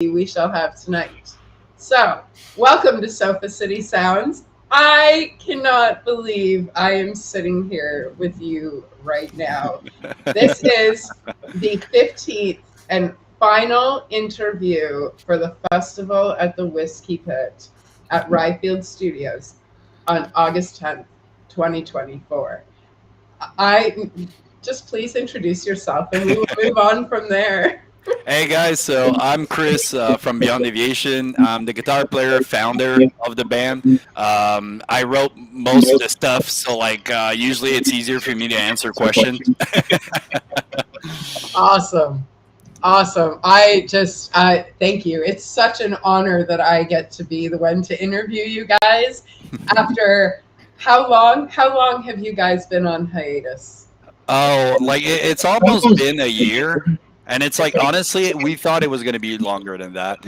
we shall have tonight. So, welcome to Sofa City Sounds. I cannot believe I am sitting here with you right now. This is the 15th and final interview for the festival at the Whiskey Pit at Ryfield Studios on August 10th, 2024. I just please introduce yourself and we will move on from there. Hey guys, so I'm Chris from Beyond Aviation. I'm the guitar player, founder of the band. I wrote most of the stuff, so usually it's easier for me to answer questions. Awesome. Awesome. I thank you. It's such an honor that I get to be the one to interview you guys after how long? How long have you guys been on hiatus? Oh, it's almost been a year, and it's like honestly, we thought it was gonna be longer than that.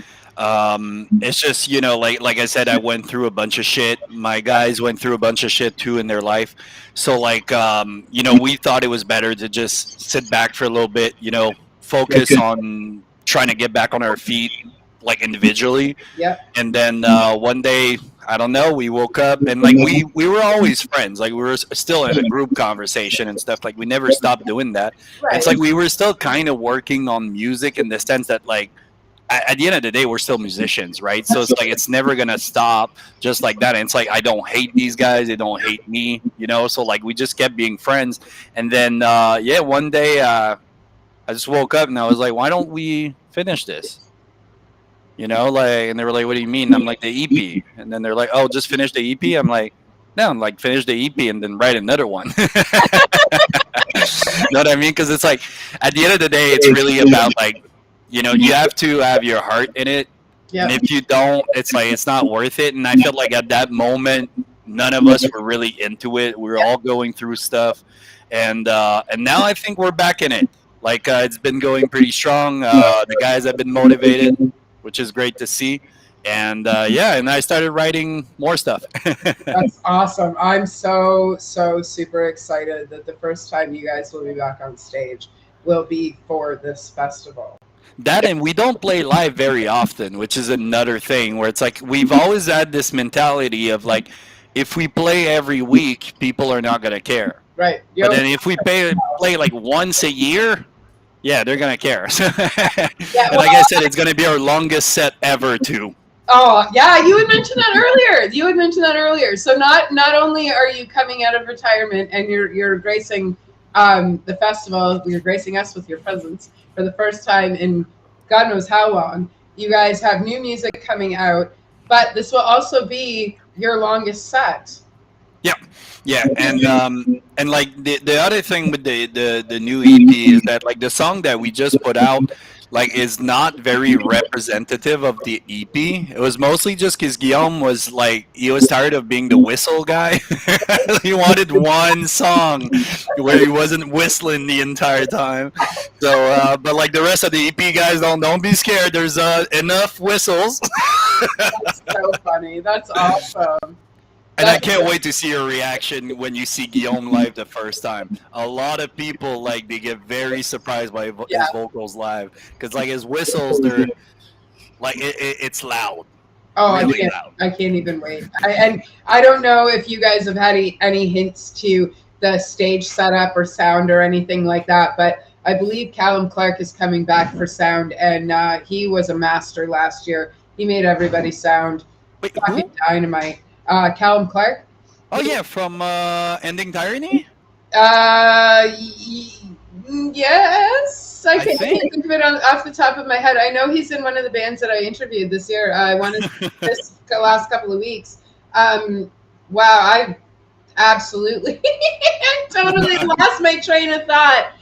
It's just like I said, I went through a bunch of shit. My guys went through a bunch of shit too in their life. So we thought it was better to just sit back for a little bit. Focus on trying to get back on our feet, like individually. Yep. And then one day, I don't know, we woke up and we were always friends. Like we were still in a group conversation and stuff. Like we never stopped doing that. Right. It's like we were still kind of working on music in the sense that at the end of the day, we're still musicians, right? So it's like it's never gonna stop just like that. And it's like I don't hate these guys; they don't hate me, So we just kept being friends. And then one day I just woke up and I was like, why don't we finish this? And they were like, what do you mean? I'm like, the EP. And then they're like, oh, just finish the EP. I'm like, no, I'm like, finish the EP and then write another one. You know what I mean? Because it's like, at the end of the day, it's really about you have to have your heart in it. Yep. And if you don't, it's like, it's not worth it. And I felt like at that moment, none of us were really into it. We were all going through stuff. And now I think we're back in it. It's been going pretty strong. The guys have been motivated, which is great to see. And and I started writing more stuff. That's awesome. I'm so super excited that the first time you guys will be back on stage will be for this festival. That, and we don't play live very often, which is another thing where it's like we've always had this mentality of if we play every week, people are not going to care. Right. But then if we play once a year, yeah, they're going to care. And like I said, it's going to be our longest set ever, too. Oh, yeah, you had mentioned that earlier. So not only are you coming out of retirement and you're gracing the festival, you're gracing us with your presence for the first time in God knows how long. You guys have new music coming out, but this will also be your longest set. Yeah, and the other thing with the new EP is that the song that we just put out is not very representative of the EP. It was mostly just because Guillaume was he was tired of being the whistle guy. He wanted one song where he wasn't whistling the entire time. So, but the rest of the EP guys, don't be scared. There's enough whistles. That's so funny. That's awesome. And I can't wait to see your reaction when you see Guillaume live the first time. A lot of people they get very surprised by his vocals live because his whistles, they're it's loud. Oh, really I can't even wait. I don't know if you guys have had any hints to the stage setup or sound or anything like that, but I believe Callum Clark is coming back for sound, and he was a master last year. He made everybody sound fucking dynamite. Callum Clark. Oh yeah, from Ending Tyranny. Yes, I can't think of it off the top of my head. I know he's in one of the bands that I interviewed this year. I wanted this last couple of weeks. Wow, I absolutely totally lost my train of thought.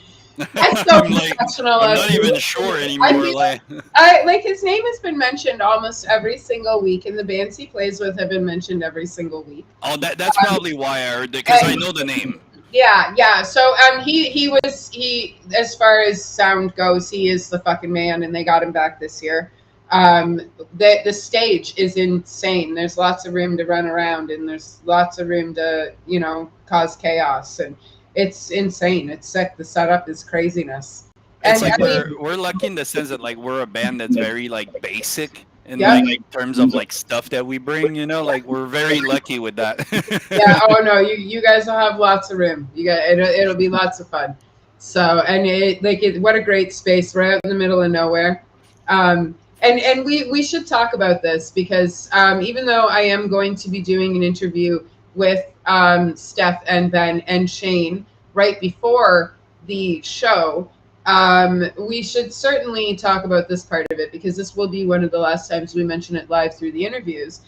That's so professional. I'm not even sure anymore. His name has been mentioned almost every single week, and the bands he plays with have been mentioned every single week. Oh, that's probably why I heard it, because I know the name. Yeah. So he as far as sound goes, he is the fucking man, and they got him back this year. The stage is insane. There's lots of room to run around, and there's lots of room to cause chaos, and it's insane. It's sick. The setup is craziness. It's And like I mean, we're lucky in the sense that like we're a band that's very like basic in yeah, like terms of like stuff that we bring. You know, like we're very lucky with that. yeah. Oh no, you guys will have lots of room. You got it'll be lots of fun. So and what a great space right out in the middle of nowhere. And we should talk about this because even though I am going to be doing an interview with Steph and Ben and Shane right before the show, we should certainly talk about this part of it because this will be one of the last times we mention it live through the interviews.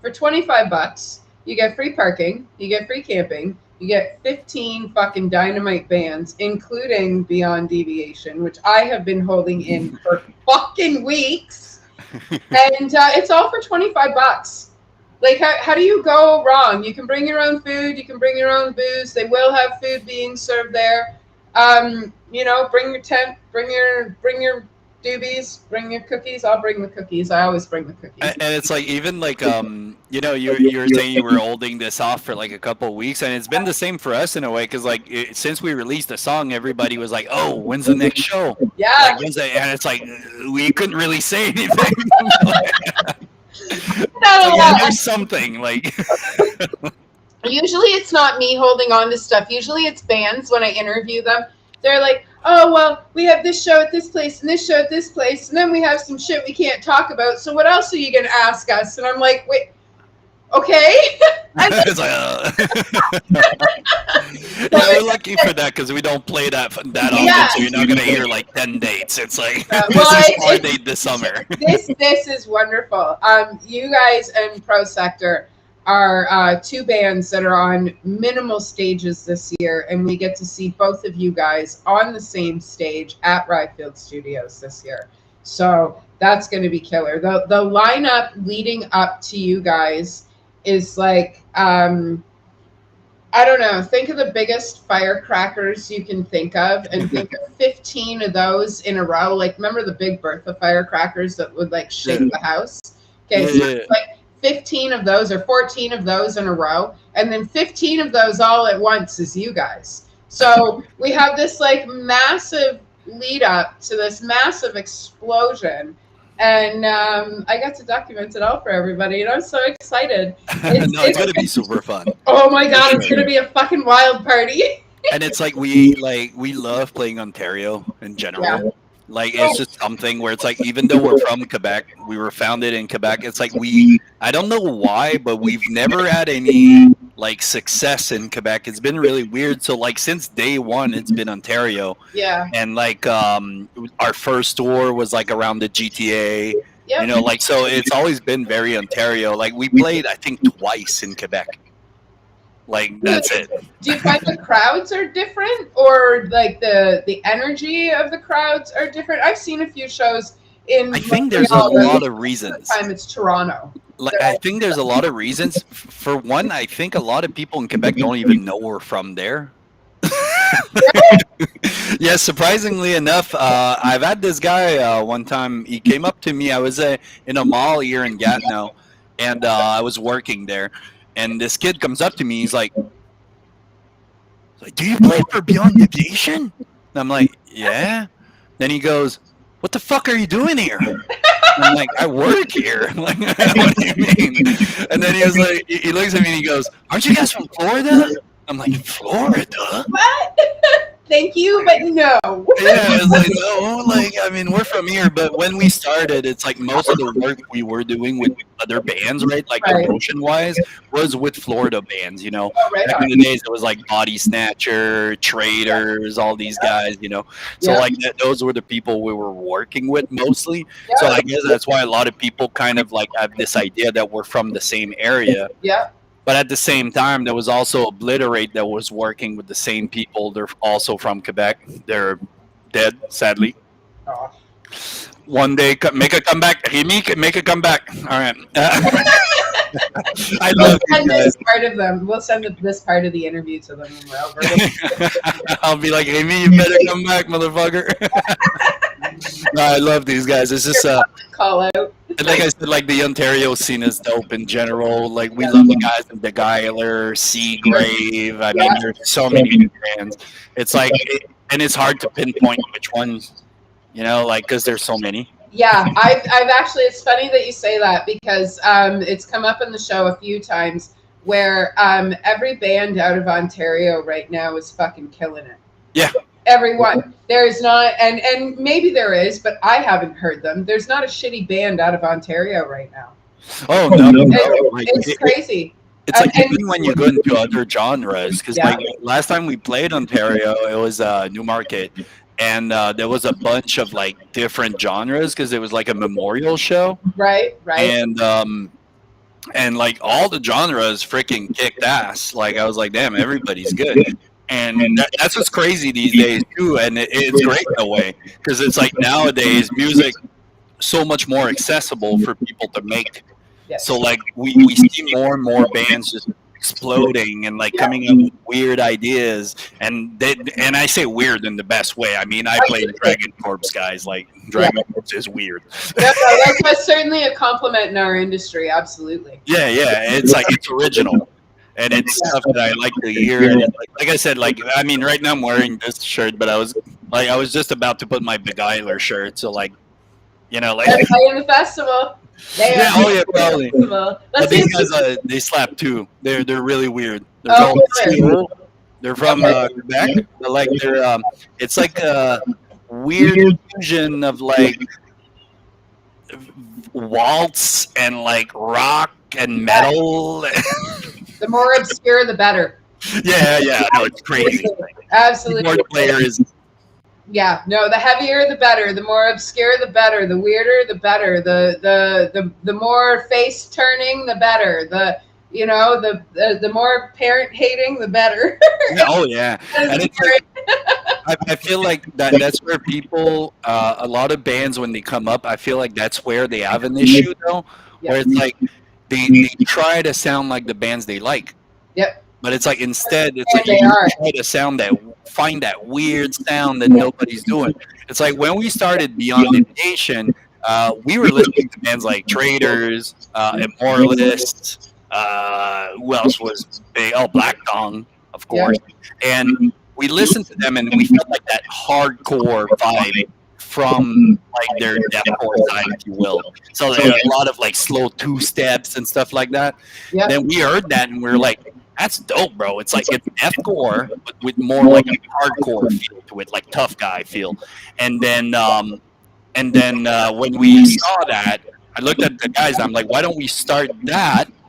For $25, you get free parking, you get free camping, you get 15 fucking dynamite bands, including Beyond Deviation, which I have been holding in for fucking weeks. And it's all for $25. Like, how do you go wrong? You can bring your own food, you can bring your own booze. They will have food being served there. Bring your tent, bring your doobies, bring your cookies. I'll bring the cookies. I always bring the cookies. And it's like even like you're saying you were holding this off for like a couple of weeks, and it's been the same for us in a way because like since we released the song, everybody was like, "Oh, when's the next show?" Yeah, like, and it's like we couldn't really say anything. There's something like. Usually it's not me holding on to stuff. Usually it's bands when I interview them. They're like, oh, well, we have this show at this place and this show at this place. And then we have some shit we can't talk about. So what else are you going to ask us? And I'm like, wait, okay. It's like, we're lucky for that because we don't play that often. Yeah. So you're not going to hear like 10 dates. It's like, this is our date this summer. This is wonderful. You guys and Pro Sector are two bands that are on minimal stages this year, and we get to see both of you guys on the same stage at Ryfield Studios this year. So that's going to be killer. The lineup leading up to you guys is like, I don't know, think of the biggest firecrackers you can think of and think of 15 of those in a row. Like, remember the Big Bertha firecrackers that would like shake the house? Okay, so it's like 15 of those or 14 of those in a row, and then 15 of those all at once is you guys. So we have this like massive lead up to this massive explosion, and I got to document it all for everybody, and I'm so excited. It's going to be super fun. Oh my god, it's going to be a fucking wild party. And it's like we love playing Ontario in general. Yeah. Like it's just something where it's like even though we're from Quebec, we were founded in Quebec. It's like I don't know why, but we've never had any like success in Quebec. It's been really weird. So like since day one, it's been Ontario. Yeah. And like our first tour was like around the GTA. Yep. You know, like so it's always been very Ontario. Like we played I think twice in Quebec. Like that's it. Do you find the crowds are different, or like the energy of the crowds are different? I've seen a few shows in. I think there's a lot of reasons. Time it's Toronto. Like I think there's a lot of reasons. For one, I think a lot of people in Quebec don't even know we're from there. Yeah, surprisingly enough, I've had this guy one time. He came up to me. I was in a mall here in Gatineau, and I was working there. And this kid comes up to me. He's like, "Do you play for Beyond Deviation?" And I'm like, "Yeah." Then he goes, "What the fuck are you doing here?" I'm like, "I work here." I'm like, "What do you mean?" And then he was like, he looks at me and he goes, "Aren't you guys from Florida?" I'm like, "Florida? What?" Thank you, but no. Yeah, it's like, no, like, I mean, we're from here, but when we started, it's like most of the work we were doing with other bands, right? Like promotion-wise, was with Florida bands, you know. Oh, right. Back in the days, it was like Body Snatcher, Traders, all these guys, you know. So, like, those were the people we were working with mostly. Yeah. So, I guess that's why a lot of people kind of, like, have this idea that we're from the same area. Yeah. But at the same time, there was also Obliterate that was working with the same people. They're also from Quebec. They're dead, sadly. Oh. One day, make a comeback. Remy, make a comeback. All right. I love this part of them. We'll send this part of the interview to them when we're over. I'll be like, Remy, you better come back, motherfucker. No, I love these guys. It's just call out. And like I said, like the Ontario scene is dope in general. Like we love the guys like Beguiler, Seagrave. I mean, there's so many bands. It's like, and it's hard to pinpoint which ones You know, like because there's so many. Yeah, I've actually. It's funny that you say that because it's come up in the show a few times where every band out of Ontario right now is fucking killing it. Yeah. Everyone. There's not, and maybe there is, but I haven't heard them. There's not a shitty band out of Ontario right now. Oh no, It's crazy. It's like even when you go into other genres, because Yeah. like last time we played Ontario, it was Newmarket, and there was a bunch of like different genres because it was like a memorial show, Right. and like all the genres freaking kicked ass. Like I was like, damn, everybody's good. And that's what's crazy these days too, and it's great in a way because it's like nowadays music so much more accessible for people to make. Yes. So like we see more and more bands just exploding and like coming up with weird ideas, and I say weird in the best way. I mean, I play Dragon Corpse, guys. Like Dragon Corpse is weird. No, that's certainly a compliment in our industry. Absolutely. Yeah, it's like it's original. And it's stuff that I like to hear. And like I said, like I mean, right now I'm wearing this shirt, but I was just about to put my Beguiler shirt. So like, you know, like They're playing the festival. Probably. But these guys, they slap too. They're really weird. They're called Steel. They're from Quebec. They're it's like a weird fusion of like waltz and like rock and metal. The more obscure, the better. Yeah. No, it's crazy. Absolutely. The keyboard player is. Yeah, no, the heavier the better, the more obscure the better, the weirder the better, the more face turning the better, the more parent hating the better. Oh yeah, and it's like, I feel like that's where people, a lot of bands when they come up, I feel like that's where they have an issue though, where it's like they try to sound like the bands they like. Yep. But it's like instead, it's like you try to find that weird sound that nobody's doing. It's like when we started Beyond Invasion, we were listening to bands like Traitors, Immoralists. Who else was big? Oh, Black Dong, of course. And we listened to them, and we felt like that hardcore vibe from like their deathcore side, if you will. So there are a lot of like slow two steps and stuff like that. Yep. Then we heard that, and we were like, that's dope, bro. It's like it's deathcore, but with more like a hardcore feel to it, like tough guy feel. And then when we saw that, I looked at the guys. I'm like, why don't we start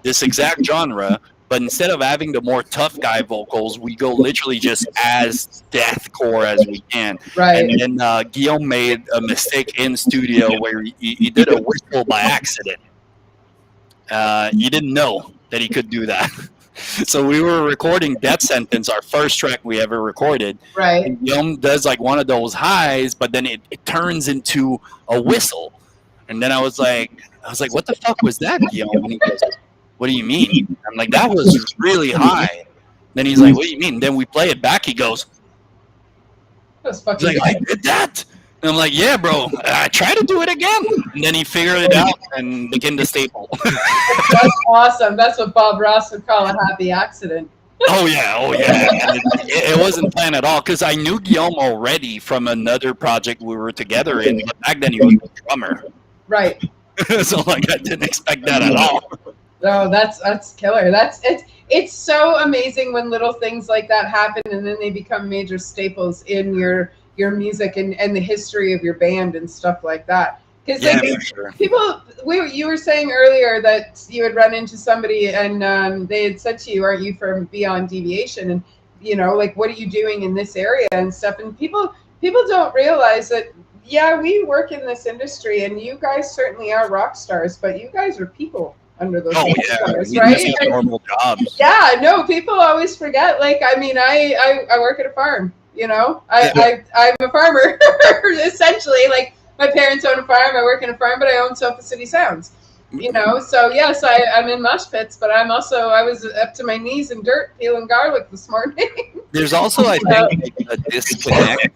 this exact genre? But instead of having the more tough guy vocals, we go literally just as deathcore as we can. Right. And then Guillaume made a mistake in studio where he did a whistle by accident. He didn't know that he could do that. So we were recording Death Sentence, our first track we ever recorded. Right. And Guillaume does like one of those highs, but then it turns into a whistle. And then I was like, what the fuck was that, Guillaume? And he goes, what do you mean? I'm like, that was really high. Then he's like, what do you mean? Then we play it back. He goes, That's fucking he's like, I did that. And I'm like, yeah, bro, I try to do it again. And then he figured it out and became the staple. That's awesome. That's what Bob Ross would call a happy accident. Oh yeah. And it wasn't planned at all because I knew Guillaume already from another project we were together in. But back then he was a drummer. Right. So like I didn't expect that at all. Oh, that's killer. It's so amazing when little things like that happen and then they become major staples in your music and the history of your band and stuff like that. Because sure. People, you were saying earlier that you had run into somebody and they had said to you, "Aren't you from Beyond Deviation?" And like, what are you doing in this area and stuff? And people don't realize that. Yeah, we work in this industry, and you guys certainly are rock stars, but you guys are people under those stars, right? Normal jobs. Yeah, no, people always forget. Like, I mean, I work at a farm. I'm a farmer essentially. Like, my parents own a farm. I work in a farm, but I own Sofa City Sounds. So yes, I'm in mosh pits, but I was up to my knees in dirt peeling garlic this morning. There's also, I think, a disconnect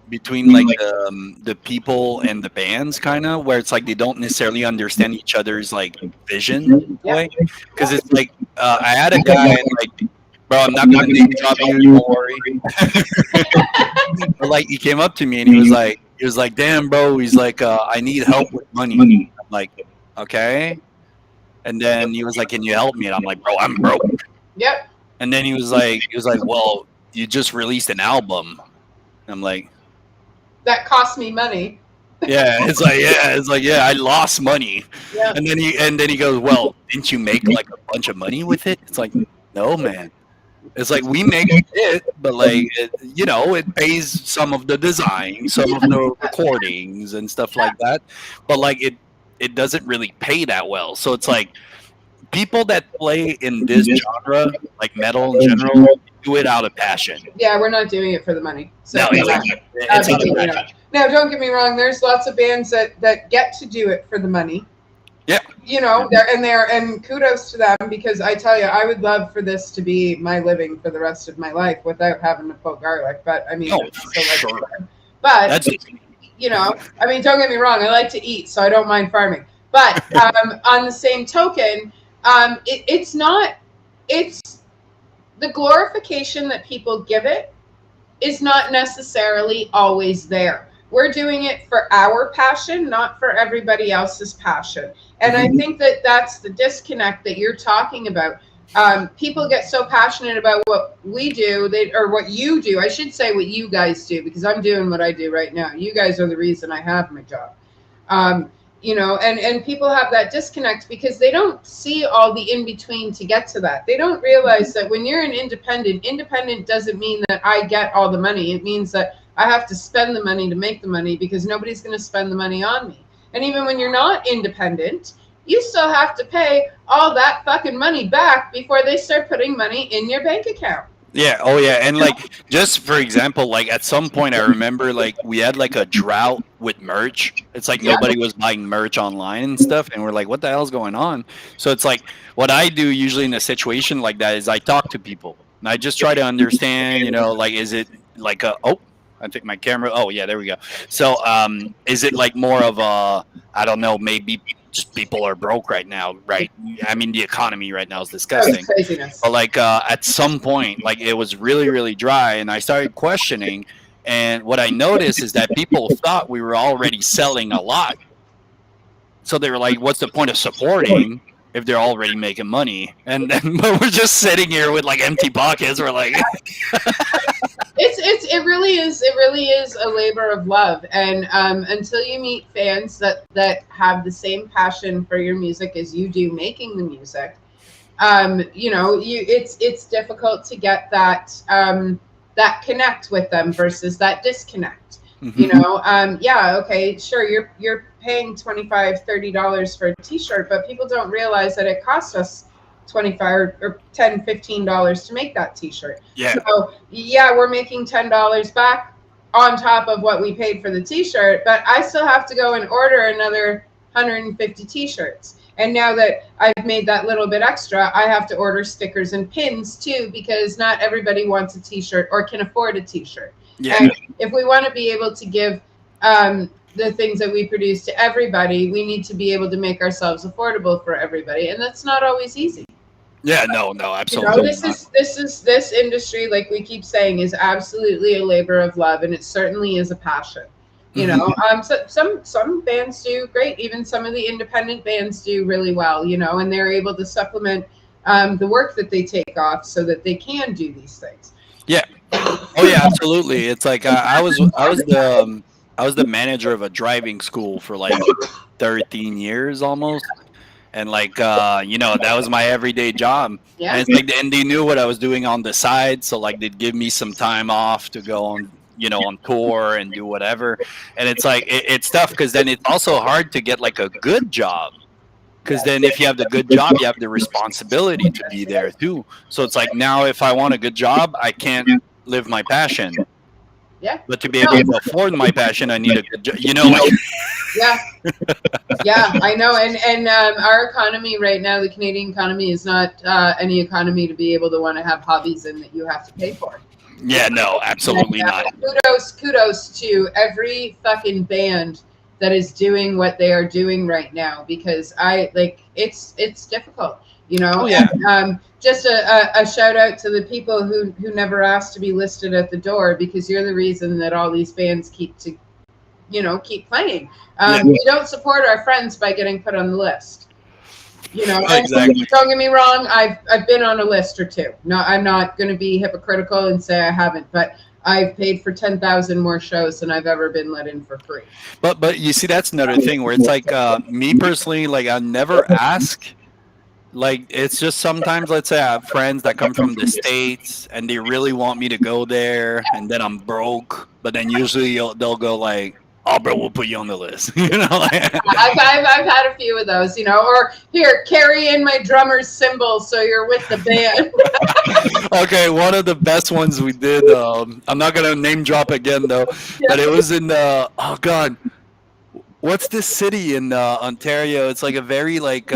between like the people and the bands, kind of, where it's like they don't necessarily understand each other's like vision, way. Because it's like I had a guy like, bro, I'm not gonna name drop you, don't worry. But like he came up to me and he was like, he was like, damn, bro. He's like, I need help with money. I'm like, okay. And then he was like, can you help me? And I'm like, bro, I'm broke. Yep. And then he was like, well, you just released an album. I'm like, that cost me money. yeah. It's like, yeah, I lost money. Yeah. And then he goes, well, didn't you make like a bunch of money with it? It's like, no, man. It's like we make it, but like it pays some of the design, some of the recordings and stuff like that. But like it doesn't really pay that well. So it's like people that play in this genre, like metal in general, do it out of passion. Yeah, we're not doing it for the money. So No, it's out of passion. Now, don't get me wrong. There's lots of bands that get to do it for the money. Yeah. And kudos to them, because I tell you, I would love for this to be my living for the rest of my life without having to pull garlic. But I mean, sure. But That's I mean, don't get me wrong. I like to eat, so I don't mind farming. But on the same token, it's the glorification that people give it is not necessarily always there. We're doing it for our passion, not for everybody else's passion. And I think that's the disconnect that you're talking about. People get so passionate about what we do, or what you do. I should say what you guys do, because I'm doing what I do right now. You guys are the reason I have my job. And people have that disconnect because they don't see all the in-between to get to that. They don't realize that when you're an independent doesn't mean that I get all the money. It means that I have to spend the money to make the money, because nobody's going to spend the money on me. And even when you're not independent, you still have to pay all that fucking money back before they start putting money in your bank account. Yeah. Oh, yeah. And like, just for example, like at some point, I remember like we had like a drought with merch. It's like nobody was buying merch online and stuff, and we're like, what the hell's going on? So it's like what I do usually in a situation like that is I talk to people and I just try to understand. Like, is it like I think my camera. Oh yeah, there we go. So, is it like more of a, I don't know, maybe just people are broke right now, right? I mean, the economy right now is disgusting. Craziness. But like at some point, like it was really, really dry, and I started questioning. And what I noticed is that people thought we were already selling a lot. So they were like, "What's the point of supporting if they're already making money?" And then we're just sitting here with like empty pockets. We're like. It really is a labor of love, and until you meet fans that have the same passion for your music as you do making the music, it's difficult to get that that connect with them versus that disconnect. Okay, sure, you're paying $25-$30 for a t-shirt, but people don't realize that it costs us $25 or $10-$15 to make that t-shirt. Yeah. So we're making $10 back on top of what we paid for the t-shirt, but I still have to go and order another 150 t-shirts. And now that I've made that little bit extra, I have to order stickers and pins too, because not everybody wants a t-shirt or can afford a t-shirt. Yeah. And if we want to be able to give the things that we produce to everybody, we need to be able to make ourselves affordable for everybody, and that's not always easy. Yeah, no, absolutely. This industry, like we keep saying, is absolutely a labor of love, and it certainly is a passion. So some bands do great. Even some of the independent bands do really well. And they're able to supplement the work that they take off so that they can do these things. Yeah. Oh yeah, absolutely. It's like I was the manager of a driving school for like 13 years almost. And like, that was my everyday job. Yeah. And it's like, and they knew what I was doing on the side. So like, they'd give me some time off to go on, on tour and do whatever. And it's like, it's tough because then it's also hard to get like a good job. Because then if you have the good job, you have the responsibility to be there too. So it's like, now if I want a good job, I can't live my passion. Yeah. But to be able to afford my passion, I need a good job. Like. Yeah, I know. And our economy right now, the Canadian economy, is not any economy to be able to want to have hobbies in that you have to pay for. Yeah, no, absolutely not. Kudos to every fucking band that is doing what they are doing right now, because it's difficult. Oh, yeah. And, just a shout out to the people who never asked to be listed at the door, because you're the reason that all these bands keep keep playing. Yeah. We don't support our friends by getting put on the list. Exactly. Don't get me wrong. I've been on a list or two. No, I'm not going to be hypocritical and say I haven't, but I've paid for 10,000 more shows than I've ever been let in for free. But you see, that's another thing where it's like me personally, like I never ask. Like it's just sometimes, let's say I have friends that come from the States and they really want me to go there, and then I'm broke. But then usually they'll go like, "Oh, bro, we'll put you on the list." Like, I've had a few of those, or here, carry in my drummer's cymbal so you're with the band. Okay, one of the best ones we did. I'm not gonna name drop again though, but it was in oh god, what's this city in Ontario? It's like a very like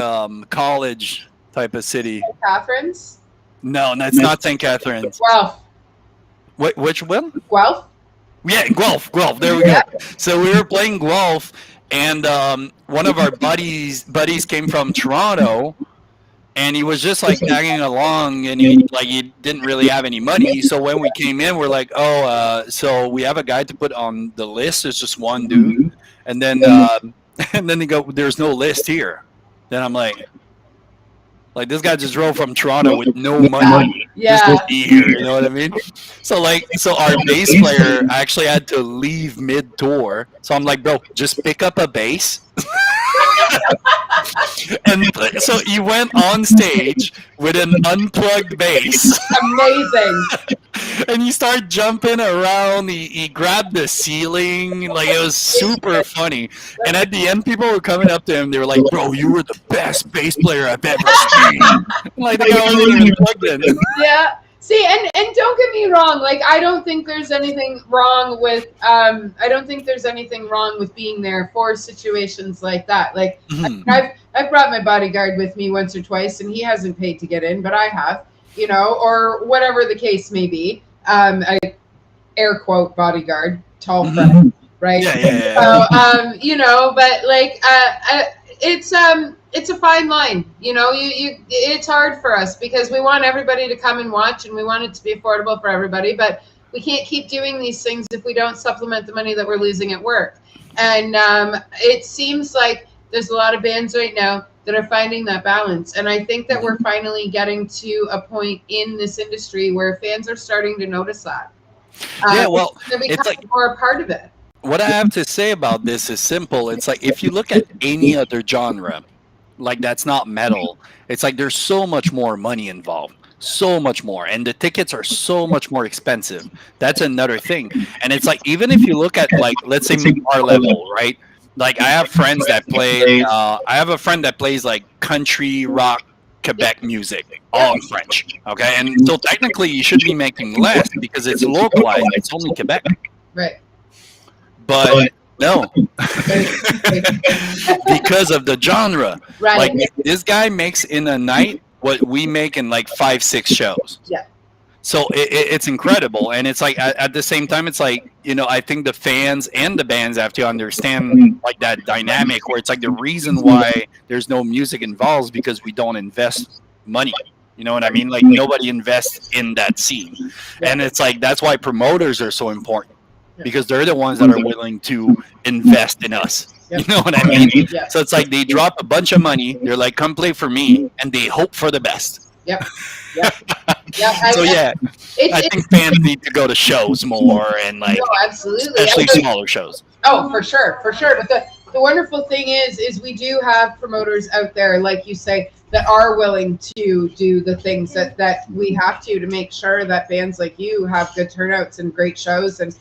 college type of city. Catherine's? No, it's not St. Catharines. Guelph. Which one? Guelph? Yeah, Guelph. There we go. So we were playing Guelph, and one of our buddies came from Toronto, and he was just like tagging along, and he didn't really have any money. So when we came in, we're like, so we have a guy to put on the list. There's just one dude, and then they go, "There's no list here." Then I'm like this guy just drove from Toronto with no money just to be here. You know what I mean? So our bass player actually had to leave mid tour. So I'm like, bro, just pick up a bass. And so he went on stage with an unplugged bass. Amazing. And he started jumping around. He grabbed the ceiling. Like, it was super funny. And at the end, people were coming up to him. They were like, bro, you were the best bass player I've ever seen. Like, the guy wasn't even plugged in. Yeah. See, and don't get me wrong. Like, I don't think there's anything wrong with being there for situations like that. Like, I've brought my bodyguard with me once or twice, and he hasn't paid to get in, but I have, or whatever the case may be. I air quote bodyguard, tall friend, right? Yeah. So, but like, it's a fine line, it's hard for us because we want everybody to come and watch, and we want it to be affordable for everybody, but we can't keep doing these things if we don't supplement the money that we're losing at work. And it seems like there's a lot of bands right now that are finding that balance, and I think that we're finally getting to a point in this industry where fans are starting to notice that. It's like more a part of it. What I have to say about this is simple. It's like, if you look at any other genre, like that's not metal, it's like there's so much more money involved, so much more, and the tickets are so much more expensive. That's another thing. And it's like, even if you look at, like, let's say our level, right? Like, I have friends that play, I have a friend that plays like country rock Quebec music, all in French. Okay, and so technically you should be making less because it's localized, it's only Quebec. Right. But no, because of the genre. Right. Like, this guy makes in a night what we make in like 5-6 shows. Yeah. So it's incredible. And it's like, at the same time, it's like, I think the fans and the bands have to understand like that dynamic where it's like the reason why there's no music involved is because we don't invest money. You know what I mean? Like, nobody invests in that scene. And it's like, that's why promoters are so important. Because they're the ones that are willing to invest in us. You know what I mean? Yeah. So it's like they drop a bunch of money. They're like, come play for me. And they hope for the best. Yep. I think fans need to go to shows more, and like, absolutely, especially smaller shows. Oh, for sure. But the wonderful thing is we do have promoters out there, like you say, that are willing to do the things that we have to make sure that bands like you have good turnouts and great shows and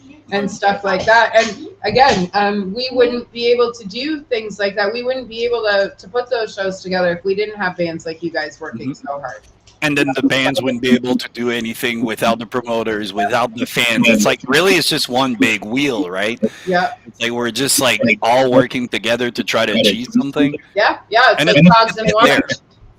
stuff like that. And again, we wouldn't be able to do things like that. We wouldn't be able to put those shows together if we didn't have bands like you guys working so hard. And then the bands wouldn't be able to do anything without the promoters, without the fans. It's like, really, it's just one big wheel, right? Yeah. It's like we're just like all working together to try to achieve something. Yeah. It's like cogs in a watch.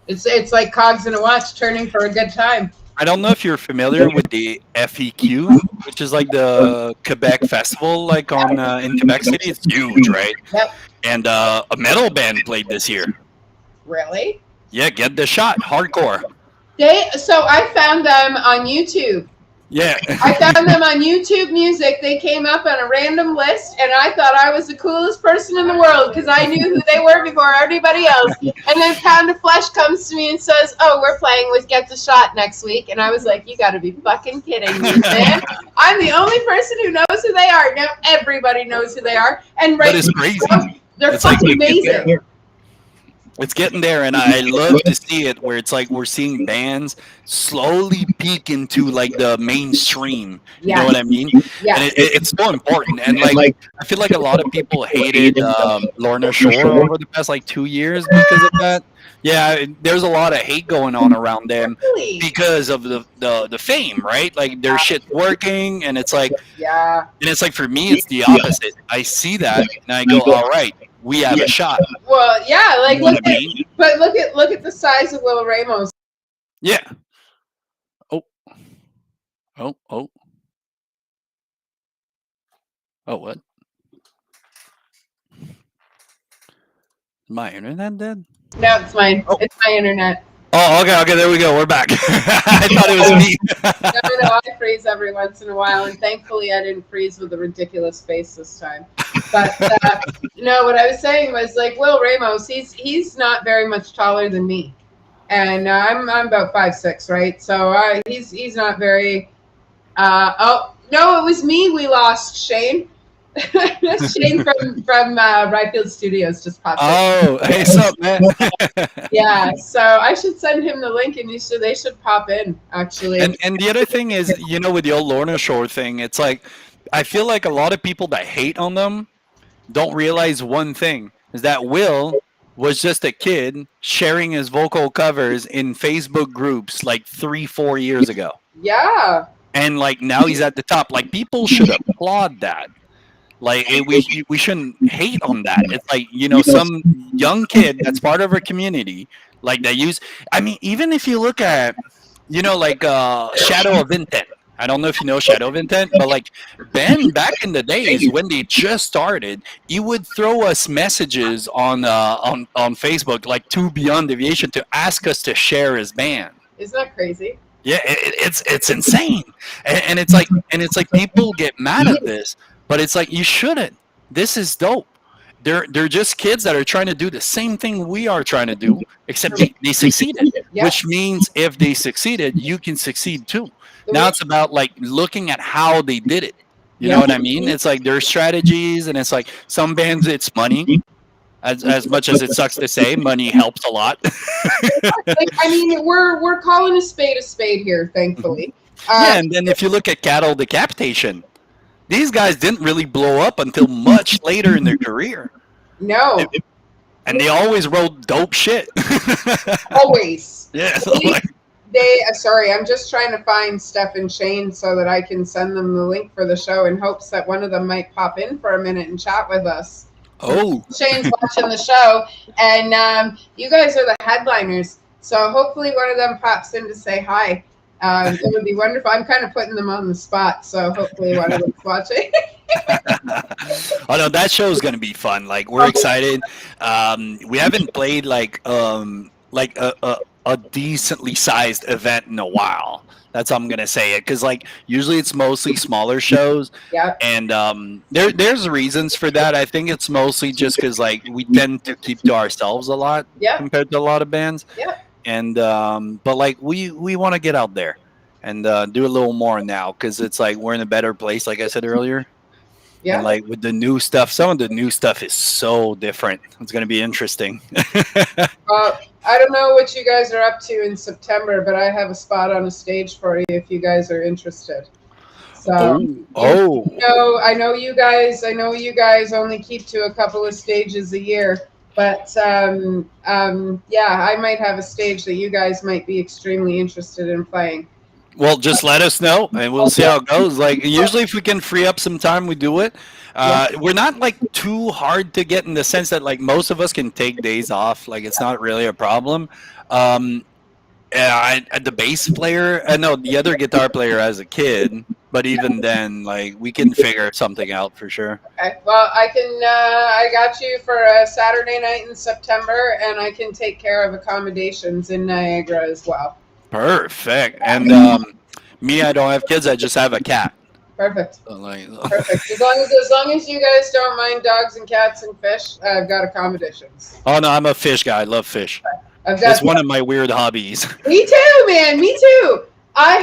It's like cogs in a watch turning for a good time. I don't know if you're familiar with the FEQ, which is like the Quebec festival, like on in Quebec City. It's huge, right? Yep. And a metal band played this year. Really? Yeah, Get the Shot, hardcore. So I found them on YouTube. Yeah. I found them on YouTube Music. They came up on a random list, and I thought I was the coolest person in the world because I knew who they were before everybody else. And then Pound of Flesh comes to me and says, "Oh, we're playing with Get the Shot next week." And I was like, "You got to be fucking kidding me, man! I'm the only person who knows who they are. Now everybody knows who they are, and But it's crazy. they're It's like fucking amazing." It's getting there, and I love to see it where it's like we're seeing bands slowly peek into like the mainstream. You know what I mean? Yeah. And it's so important. And like I feel like a lot of people hated Lorna Shore over the past like 2 years because of that. Yeah, there's a lot of hate going on around them Really? because of the fame, right? Like their shit's working, and it's like, Yeah. and it's like for me, it's the opposite. I see that, and I go, all right, we have a shot. Well, yeah, like You know look what I at, mean? but look at the size of Will Ramos. Yeah. Oh, oh, oh, oh, what? My internet dead? No, it's mine. Oh. It's my internet. Oh, okay, there we go. We're back. I thought it was me. No, I freeze every once in a while, and thankfully I didn't freeze with a ridiculous face this time. But no, what I was saying was like Will Ramos. He's not very much taller than me, and I'm about 5'6", right? So he's not very. Oh no, it was me. We lost Shane. Shane from Ryfield Studios just popped in. Oh, hey, what's up, man? Yeah, so I should send him the link, and they should pop in actually. And the other thing is, you know, with the old Lorna Shore thing, it's like I feel like a lot of people that hate on them don't realize one thing is that Will was just a kid sharing his vocal covers in Facebook groups like 3-4 years ago. Yeah. And like now he's at the top. Like people should applaud that. Like we shouldn't hate on that. It's like, you know, some young kid that's part of our community, like they use. I mean, even if you look at, you know, like Shadow of Intent. I don't know if you know Shadow of Intent, but like Ben back in the days when they just started, he would throw us messages on Facebook, like to Beyond Deviation, to ask us to share his band. Isn't that crazy? Yeah, it's insane, and it's like people get mad at this, but it's like you shouldn't. This is dope. They're just kids that are trying to do the same thing we are trying to do, except they succeeded. Yeah. Which means if they succeeded, you can succeed too. Now it's about like looking at how they did it. You know what I mean? It's like their strategies, and it's like some bands it's money. As much as it sucks to say, money helps a lot. Like, I mean, we're calling a spade here, thankfully. Yeah, and then if you look at Cattle Decapitation, these guys didn't really blow up until much later in their career. No. And they always wrote dope shit. Always. Yeah. Sorry, I'm just trying to find Steph and Shane so that I can send them the link for the show in hopes that one of them might pop in for a minute and chat with us. Oh. Shane's watching the show, and you guys are the headliners. So hopefully one of them pops in to say hi. It would be wonderful. I'm kind of putting them on the spot, so hopefully one of them's watching. Oh no, that show is gonna be fun. Like we're excited. We haven't played like a decently sized event in a while. That's how I'm gonna say it, because like usually it's mostly smaller shows. Yeah. And there's reasons for that. I think it's mostly just because like we tend to keep to ourselves a lot compared to a lot of bands. Yeah. And but like we want to get out there and do a little more now, because it's like we're in a better place, like I said earlier. Yeah. And like with the new stuff, some of the new stuff is so different. It's gonna be interesting. I don't know what you guys are up to in September, but I have a spot on a stage for you if you guys are interested. So, I know you guys only keep to a couple of stages a year, but yeah, I might have a stage that you guys might be extremely interested in playing. Well, just let us know, and we'll see how it goes. Like usually, if we can free up some time, we do it. We're not like too hard to get in the sense that like most of us can take days off. Like it's not really a problem. The bass player, no, the other guitar player as a kid, but even then, like we can figure something out for sure. Okay. Well, I can. I got you for a Saturday night in September, and I can take care of accommodations in Niagara as well. Perfect. And Me, I don't have kids. I just have a cat. Perfect. So, like, Perfect. As long as you guys don't mind dogs and cats and fish, I've got accommodations. oh no, I'm a fish guy. I love fish. I've It's got. one of my weird hobbies. Me too, man. Me too. I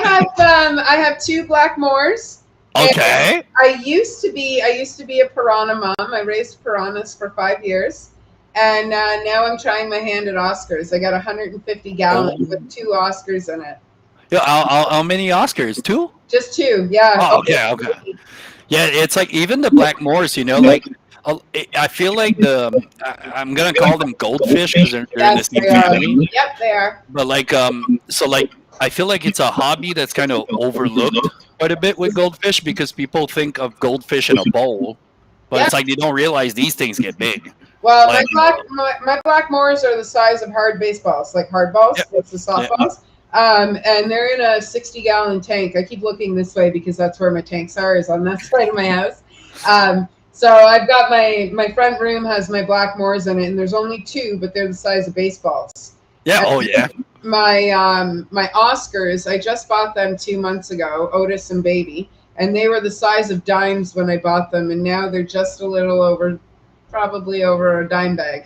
have two black Moors. Okay. I used to be a piranha mom. I raised piranhas for 5 years, and now I'm trying my hand at Oscars. I got 150 gallons with 2 Oscars in it. Yeah, how many Oscars? 2? Just 2, yeah. Oh, okay. Yeah, it's like even the black moors, like I feel like I'm gonna call them goldfish because they're in the Yes, same they are. family. Yep, they are. But so I feel like it's a hobby that's kind of overlooked quite a bit with goldfish because people think of goldfish in a bowl, but Yeah. it's like they don't realize these things get big. Well, Like- my black Moors are the size of hard baseballs, like hard balls. Yep. It's the softballs. And they're in a 60-gallon tank. I keep looking this way because that's where my tanks are, is on that side of my house. So I've got my front room has my black Moors in it, and there's only 2, but they're the size of baseballs. Yeah. Oh yeah. My Oscars, I just bought them 2 months ago, Otis and Baby, and they were the size of dimes when I bought them, and now they're just a little over, probably over a dime bag.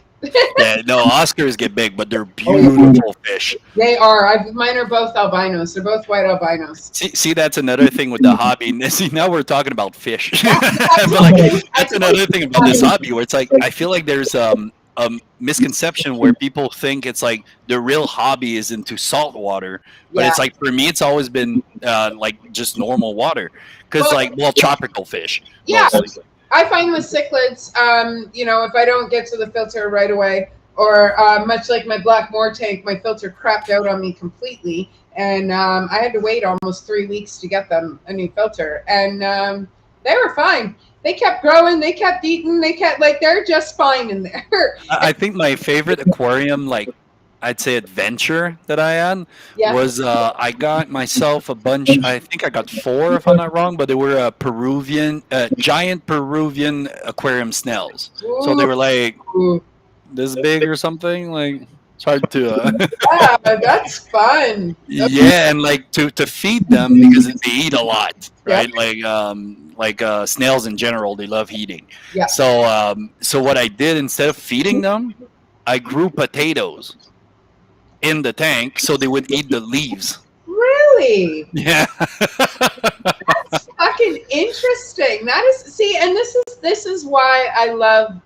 Yeah. No, Oscars get big, but they're beautiful fish. They are. Mine are both albinos. They're both white albinos. See, that's another thing with the hobby. See, now we're talking about fish. But like, that's another thing about this hobby where it's like I feel like there's a misconception where people think it's like the real hobby is into salt water, but Yeah. it's like for me it's always been like just normal water because tropical fish. Yeah. mostly. I find with cichlids, if I don't get to the filter right away, or much like my black Moor tank, my filter crapped out on me completely, and I had to wait almost 3 weeks to get them a new filter, and they were fine. They kept growing, they kept eating, they're just fine in there. I think my favorite aquarium, like I'd say adventure that I had Yeah. was I got myself a bunch. I think I got 4 if I'm not wrong, but they were giant Peruvian aquarium snails. So they were like Ooh. this big or something. Like it's hard to. Yeah, that's fun. Yeah, and like to feed them because they eat a lot, right? Like snails in general, they love eating. Yeah. So what I did instead of feeding them, I grew potatoes in the tank so they would eat the leaves. Really? Yeah. That's fucking interesting. That is, see, and this is why I love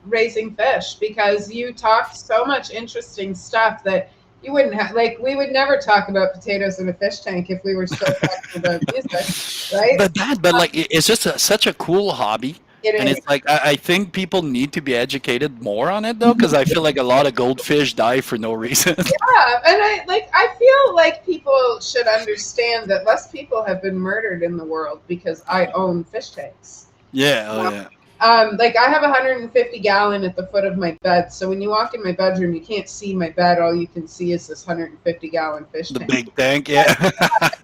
raising fish, because you talk so much interesting stuff that you wouldn't have. Like, we would never talk about potatoes in a fish tank if we were still talking about music, right? But like it's just such a cool hobby. And is. it's like I think people need to be educated more on it though, because I feel like a lot of goldfish die for no reason. Yeah, and I feel like people should understand that less people have been murdered in the world because I own fish tanks. Yeah, oh yeah. Like I have 150 gallon at the foot of my bed, so when you walk in my bedroom, you can't see my bed. All you can see is this 150 gallon fish The tank. big tank, yeah.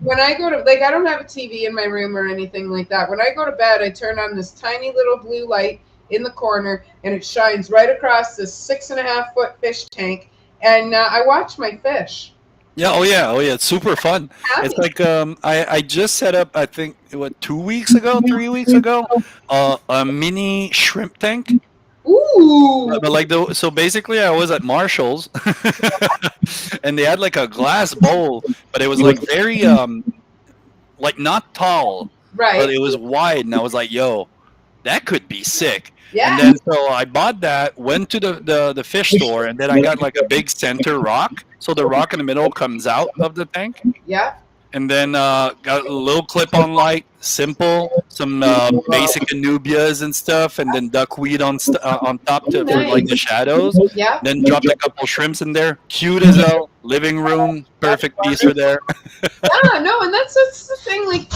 When I go to, like, I don't have a TV in my room or anything like that. When I go to bed, I turn on this tiny little blue light in the corner, and it shines right across this 6.5 foot fish tank, and I watch my fish. Yeah, oh yeah. It's super fun. Happy. It's like I just set up, I think 3 weeks ago, a mini shrimp tank. Ooh. But like so basically I was at Marshall's and they had like a glass bowl, but it was like very like not tall, Right. but it was wide, and I was like, yo, that could be sick. Yeah. And then so I bought that, went to the fish store, and then I got like a big center rock. So the rock in the middle comes out of the tank. Yeah. And then got a little clip-on light, simple, some basic Anubias and stuff, and then duckweed on top for like the shadows. Yeah. Then dropped a couple shrimps in there. Cute as hell. Living room, perfect piece for there. Yeah. No, and that's the thing. Like,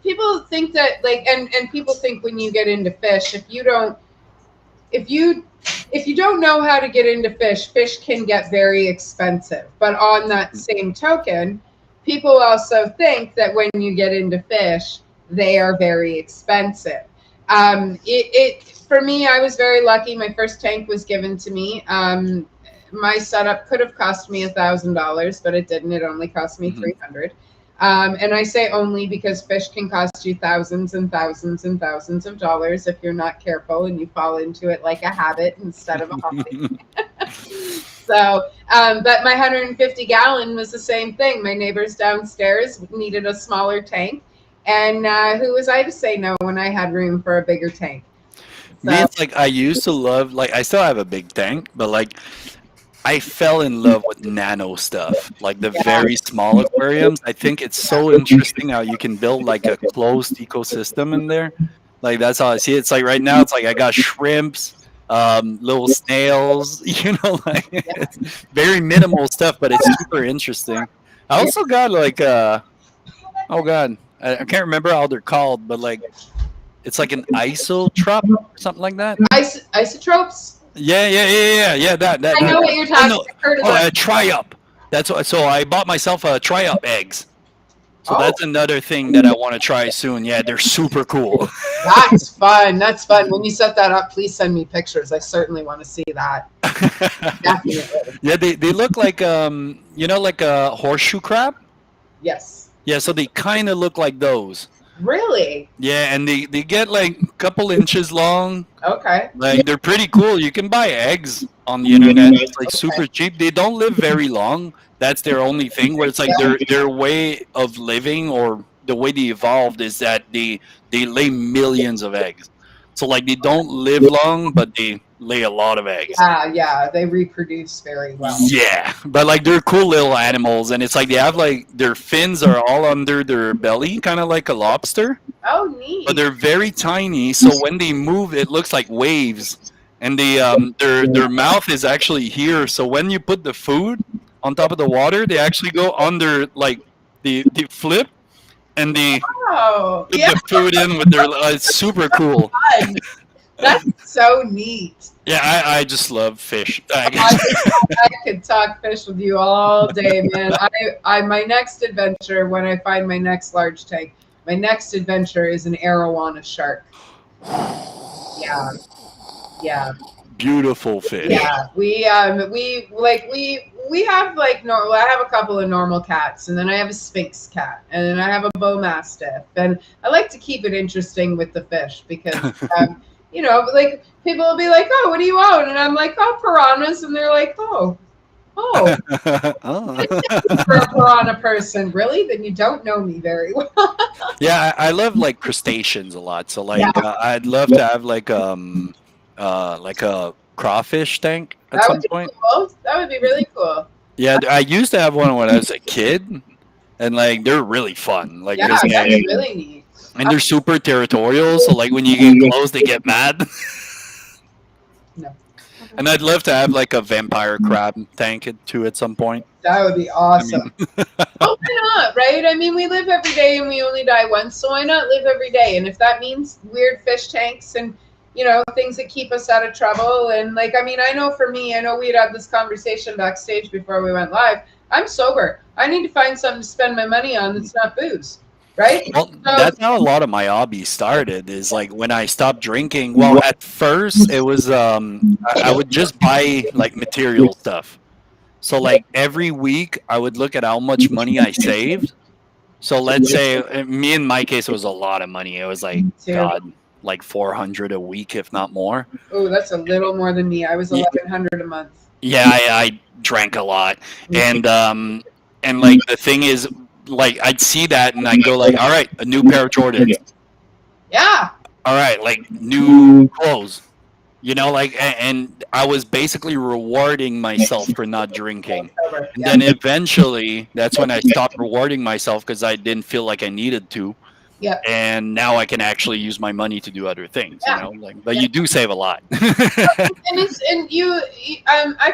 people think that, like, and people think when you get into fish, if you don't know how to get into fish can get very expensive. But on that same token, people also think that when you get into fish, they are very expensive. For me, I was very lucky. My first tank was given to me. My setup could have cost me $1,000, but it didn't. It only cost me $300. And I say only because fish can cost you thousands and thousands and thousands of dollars if you're not careful and you fall into it like a habit instead of a hobby. So, but my 150-gallon was the same thing. My neighbors downstairs needed a smaller tank. And who was I to say no when I had room for a bigger tank? Me, it's like I used to love, like, I still have a big tank, but like I fell in love with nano stuff, like the very small aquariums. I think it's so interesting how you can build like a closed ecosystem in there. Like that's how I see it. It's like right now, it's like I got shrimps, little snails, like it's very minimal stuff, but it's super interesting. I also got like oh god, I can't remember how they're called, but like it's like an isotrop or something like that. Isotropes. Yeah. That. I know what you're talking about. Oh, a tri-up. That's what. So I bought myself a tri-up eggs. So that's another thing that I want to try soon. Yeah, they're super cool. That's fun. That's fun. When you set that up, please send me pictures. I certainly want to see that. Definitely. Yeah, they look like like a horseshoe crab. Yes. Yeah, so they kind of look like those. Really? Yeah, and they get like a couple inches long. Okay. Like they're pretty cool. You can buy eggs on the internet. It's like super cheap. They don't live very long. That's their only thing. Where it's like their way of living or the way they evolved is that they lay millions of eggs. So like they don't live long, but they lay a lot of eggs. Yeah, they reproduce very well. Yeah, but like they're cool little animals, and it's like they have like their fins are all under their belly, kind of like a lobster. Oh, neat. But they're very tiny, so when they move, it looks like waves. And their mouth is actually here, so when you put the food on top of the water, they actually go under, like they flip, and they put the food in with their. It's super cool. That's so neat. Yeah, I just love fish. I could talk fish with you all day, man. I my next adventure, when I find my next large tank, my next adventure is an arowana shark. Yeah. Beautiful fish. Yeah, we have like normal. I have a couple of normal cats, and then I have a Sphinx cat, and then I have a Bow Mastiff, and I like to keep it interesting with the fish because like people will be like, "Oh, what do you own?" And I'm like, "Oh, piranhas," and they're like, "Oh." For a piranha person, really? Then you don't know me very well. Yeah, I love like crustaceans a lot. So like, I'd love to have like a crawfish tank at some point. Cool. That would be really cool. Yeah, I used to have one when I was a kid, and like they're really fun. Like, that's really neat. And they're super territorial. So like when you get close, they get mad. No. And I'd love to have like a vampire crab tank too at some point. That would be awesome. Why not, right? I mean, we live every day and we only die once, so why not live every day? And if that means weird fish tanks and, things that keep us out of trouble. And like, I mean, I know for me, I know we had this conversation backstage before we went live. I'm sober. I need to find something to spend my money on that's not booze. Right? Well, that's how a lot of my hobby started, is like when I stopped drinking. Well, at first it was I would just buy like material stuff. So like every week I would look at how much money I saved. So let's say me, in my case, it was a lot of money. It was like, God, like $400 a week, if not more. Oh, that's a little more than me. I was $1,100 a month. Yeah, I drank a lot. And like the thing is, like I'd see that and I'd go like, all right, a new pair of Jordans. Yeah. All right, like new clothes. And I was basically rewarding myself for not drinking. And then eventually, that's when I stopped rewarding myself because I didn't feel like I needed to. Yeah. And now I can actually use my money to do other things. But you do save a lot. I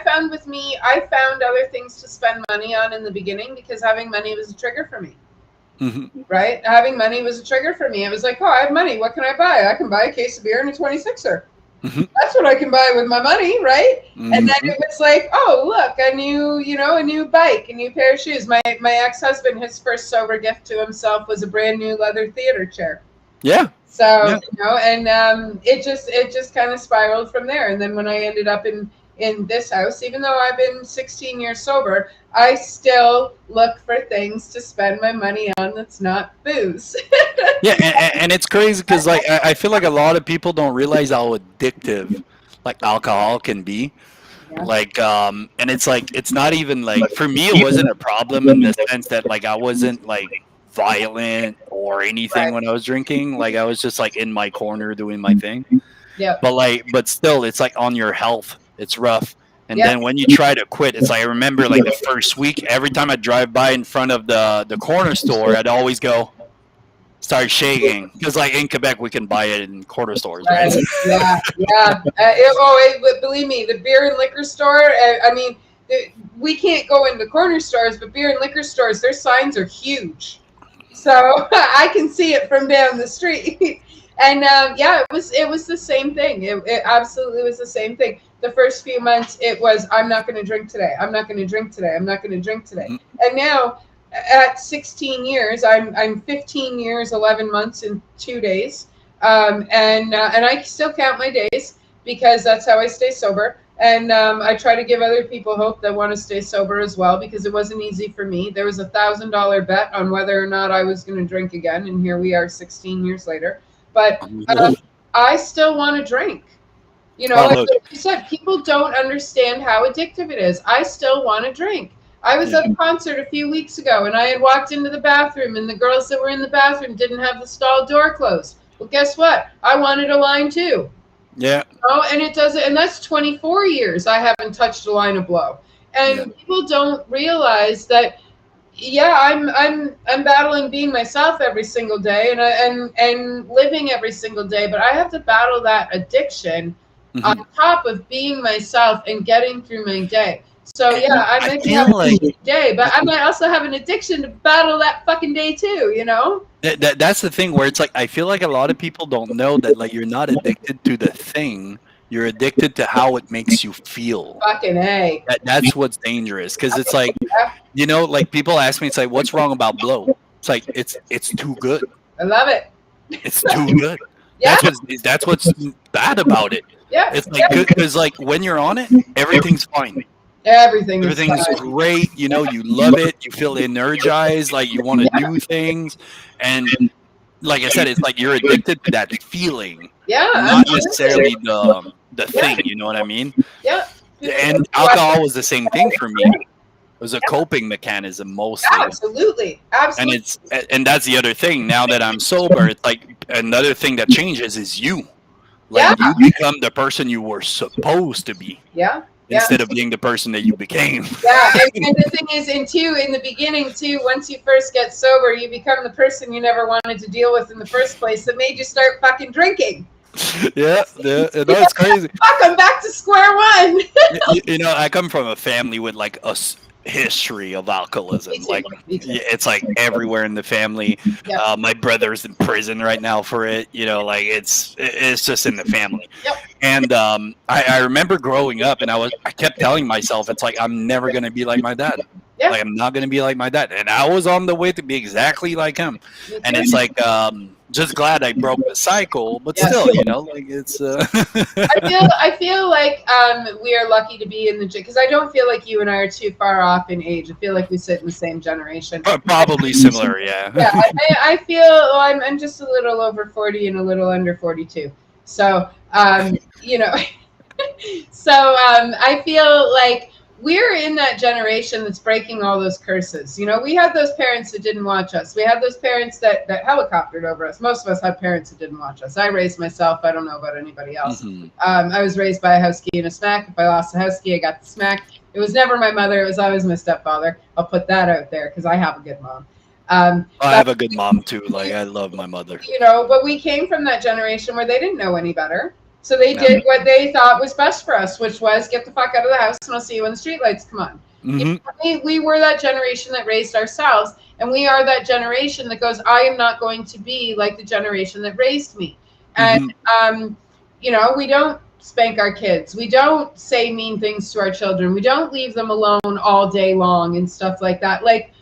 found with me, I found other things to spend money on in the beginning because having money was a trigger for me. Mm-hmm. Right? Having money was a trigger for me. It was like, oh, I have money. What can I buy? I can buy a case of beer and a 26er. Mm-hmm. That's what I can buy with my money, right? Mm-hmm. And then it was like, oh, look, a new bike, a new pair of shoes. My ex-husband, his first sober gift to himself was a brand new leather theater chair. Yeah. So, and it just kind of spiraled from there. And then when I ended up in in this house, even though I've been 16 years sober, I still look for things to spend my money on that's not booze. Yeah, and it's crazy because like I feel like a lot of people don't realize how addictive like alcohol can be. Yeah. Like and it's like it's not even like for me it wasn't a problem in the sense that like I wasn't like violent or anything Right. when I was drinking. Like I was just like in my corner doing my thing. Yeah. But still it's like on your health. It's rough. And Yeah. then when you try to quit, it's like I remember like the first week, every time I drive by in front of the corner store, I'd always go start shaking because like in Quebec we can buy it in corner stores, right? Yeah, yeah. Believe me, the beer and liquor store. I mean, we can't go into corner stores, but beer and liquor stores, their signs are huge, so I can see it from down the street. And yeah, it was the same thing. It absolutely was the same thing. The first few months, it was I'm not going to drink today. I'm not going to drink today. I'm not going to drink today. Mhm. And now, at 16 years, I'm 15 years, 11 months, and 2 days. And I still count my days because that's how I stay sober. And I try to give other people hope that want to stay sober as well, because it wasn't easy for me. There was $1,000 bet on whether or not I was going to drink again, and here we are 16 years later. But I still want to drink. You know, like you said, people don't understand how addictive it is. I still want to drink. I was at a concert a few weeks ago, and I had walked into the bathroom, and the girls that were in the bathroom didn't have the stall door closed. Well, guess what? I wanted a line too. Yeah. Oh, and it doesn't. And that's 24 years I haven't touched a line of blow. And people don't realize that. Yeah, I'm battling being myself every single day, and living every single day. But I have to battle that addiction on top of being myself and getting through my day. So yeah, I might have a day, but I might also have an addiction to battle that fucking day too, you know? That's the thing where it's like I feel like a lot of people don't know that like you're not addicted to the thing, you're addicted to how it makes you feel. Fucking A. That's what's dangerous because it's like, you know, like people ask me, it's like, what's wrong about blow? It's like it's too good. I love it. It's too good. Yeah. That's what's bad about it. Yeah. It's like good because like when you're on it, everything's fine. Everything's great. You know, you love it. You feel energized. Like you want to do things, and like I said, it's like you're addicted to that feeling. Yeah. Not necessarily the thing. You know what I mean? Yeah. And alcohol was the same thing for me. It was a coping mechanism mostly. Absolutely. Absolutely. And that's the other thing. Now that I'm sober, it's like another thing that changes is you. Like you become the person you were supposed to be. Yeah. Instead of being the person that you became. Yeah, and the thing is, in the beginning too, once you first get sober, you become the person you never wanted to deal with in the first place that made you start fucking drinking. Yeah, it's crazy. Fuck, I'm back to square one. You know, I come from a family with like a history of alcoholism. Like it's like everywhere in the family. Yep. My brother's in prison right now for it. You know, like it's just in the family. Yep. And I remember growing up, and I kept telling myself, it's like I'm never gonna be like my dad. Yeah. Like I'm not gonna be like my dad, and I was on the way to be exactly like him. And it's like just glad I broke the cycle, but still, you know, like it's. I feel like we are lucky to be in the because I don't feel like you and I are too far off in age. I feel like we sit in the same generation. Probably similar, yeah. Yeah, I feel I'm just a little over 40 and a little under 42. So you know, so I feel like we're in that generation that's breaking all those curses. You know, we had those parents that didn't watch us. We had those parents that helicoptered over us. Most of us had parents that didn't watch us. I raised myself. I don't know about anybody else. I was raised by a house key and a smack. If I lost a house key, I got the smack. It was never my mother. It was always my stepfather. I'll put that out there because I have a good mom. I have a good mom too. Like I love my mother. You know, but we came from that generation where they didn't know any better. So they did what they thought was best for us, which was get the fuck out of the house and I'll see you when the streetlights come on. You know, we were that generation that raised ourselves, and we are that generation that goes, I am not going to be like the generation that raised me. And, you know, we don't spank our kids. We don't say mean things to our children. We don't leave them alone all day long and stuff like that. Like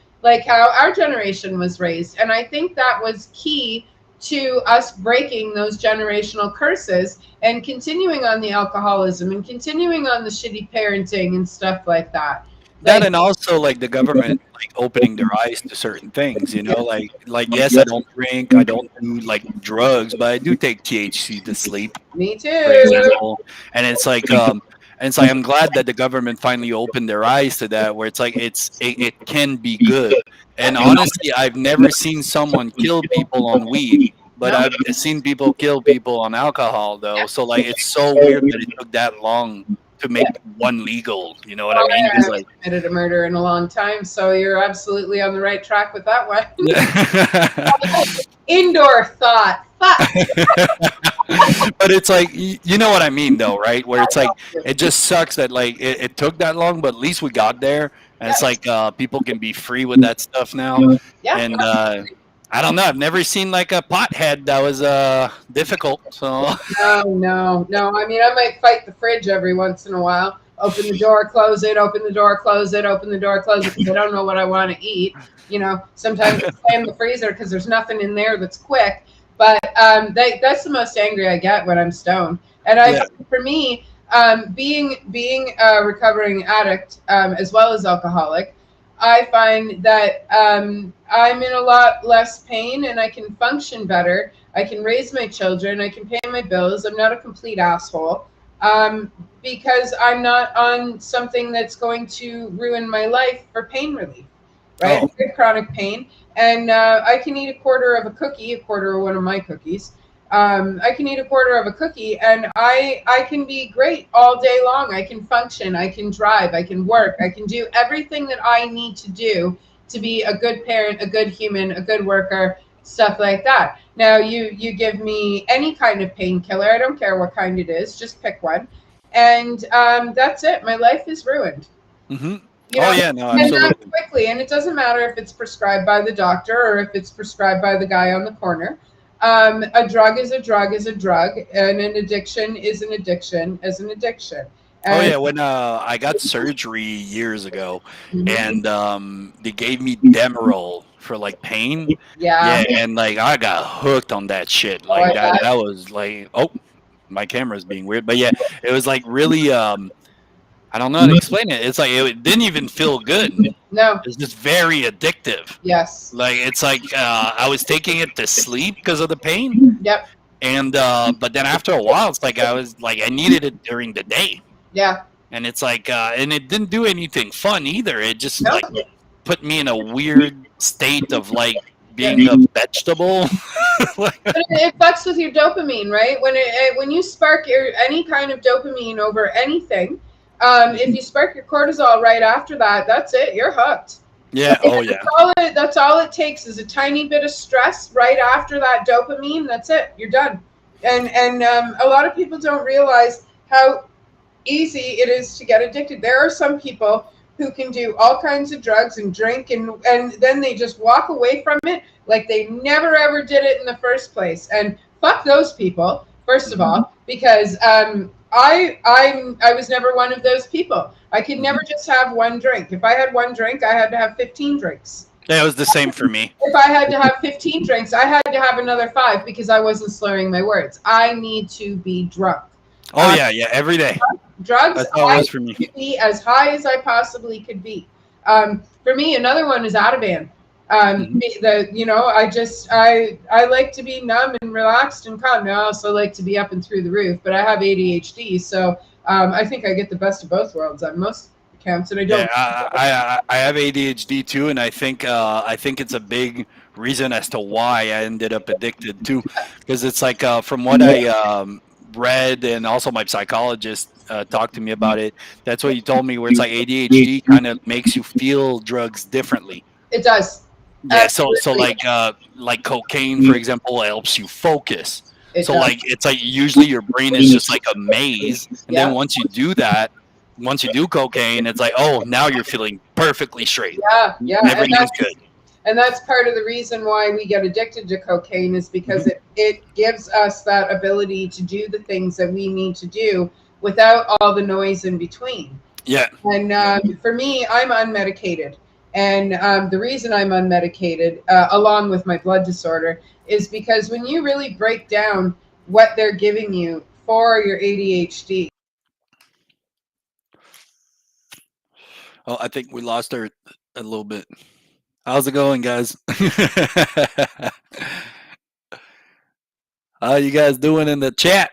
how our generation was raised. And I think that was key to us breaking those generational curses and continuing on the alcoholism and continuing on the shitty parenting and stuff like that. That, and also like the government like opening their eyes to certain things, like yes, I don't drink, I don't do like drugs, but I do take THC to sleep, Me for too. example. And it's like I'm glad that the government finally opened their eyes to that, where it's like it can be good. And honestly, I've never seen someone kill people on weed, but I've seen people kill people on alcohol though. So like it's so weird that it took that long to make one legal. You know what I mean? I haven't committed a murder in a long time, so you're absolutely on the right track with that one. Indoor thought. But it's like, you know what I mean though, right? Where it's like it just sucks that like it took that long, but at least we got there. And it's like people can be free with that stuff now. Yeah. And I don't know. I've never seen like a pothead that was difficult. So No. I mean, I might fight the fridge every once in a while. Open the door, close it. Open the door, close it. Open the door, close it. Because I don't know what I want to eat. Sometimes I slam the freezer because there's nothing in there that's quick. But that's the most angry I get when I'm stoned. And for me, being a recovering addict as well as alcoholic, I find that I'm in a lot less pain and I can function better. I can raise my children. I can pay my bills. I'm not a complete asshole because I'm not on something that's going to ruin my life for pain relief, right? Oh. Chronic pain. And I can eat a quarter of one of my cookies. I can eat a quarter of a cookie and I can be great all day long. I can function, I can drive, I can work, I can do everything that I need to do to be a good parent, a good human, a good worker, stuff like that. Now you give me any kind of painkiller, I don't care what kind it is, just pick one. And that's it. My life is ruined. Mm-hmm. No, absolutely. And not quickly. And it doesn't matter if it's prescribed by the doctor or if it's prescribed by the guy on the corner. A drug is a drug is a drug, and an addiction is an addiction is an addiction. And when I got surgery years ago, and they gave me Demerol for like pain. Yeah, and like I got hooked on that shit. Like that was like, oh, my camera's being weird, but yeah, it was like really I don't know how to explain it. It's like it didn't even feel good. No. It's just very addictive. Yes. Like it's like I was taking it to sleep because of the pain. Yep. And but then after a while, it's like I needed it during the day. Yeah. And it's like and it didn't do anything fun either. It just like put me in a weird state of like being a vegetable. But it fucks with your dopamine, right? When you spark any kind of dopamine over anything. If you spark your cortisol right after that, that's it. You're hooked. Yeah. Oh, yeah. That's all it takes is a tiny bit of stress right after that dopamine. That's it. You're done. And a lot of people don't realize how easy it is to get addicted. There are some people who can do all kinds of drugs and drink and then they just walk away from it like they never ever did it in the first place. And fuck those people, first of all, because I was never one of those people. I could never just have one drink. If I had one drink, I had to have 15 drinks. Yeah, it was the same for me. If I had to have 15 drinks, I had to have another 5 because I wasn't slurring my words. I need to be drunk. Oh, yeah, every day. Drugs, that's how it was for me. Be as high as I possibly could be. For me, another one is Ativan. I like to be numb and relaxed and calm. I also like to be up and through the roof, but I have ADHD, so I think I get the best of both worlds on most accounts, and I don't. Yeah, I have ADHD too, and I think it's a big reason as to why I ended up addicted too, because it's like from what I read, and also my psychologist talked to me about it. That's what he told me, where it's like ADHD kind of makes you feel drugs differently. It does. Yeah, so like cocaine, for example, helps you focus. It's like usually your brain is just like a maze, and then once you do cocaine, it's like, oh, now you're feeling perfectly straight. Yeah, everything's good. And that's part of the reason why we get addicted to cocaine is because it gives us that ability to do the things that we need to do without all the noise in between. Yeah. And for me, I'm unmedicated. And the reason I'm unmedicated, along with my blood disorder, is because when you really break down what they're giving you for your ADHD. Oh, I think we lost her a little bit. How's it going, guys? How you guys doing in the chat?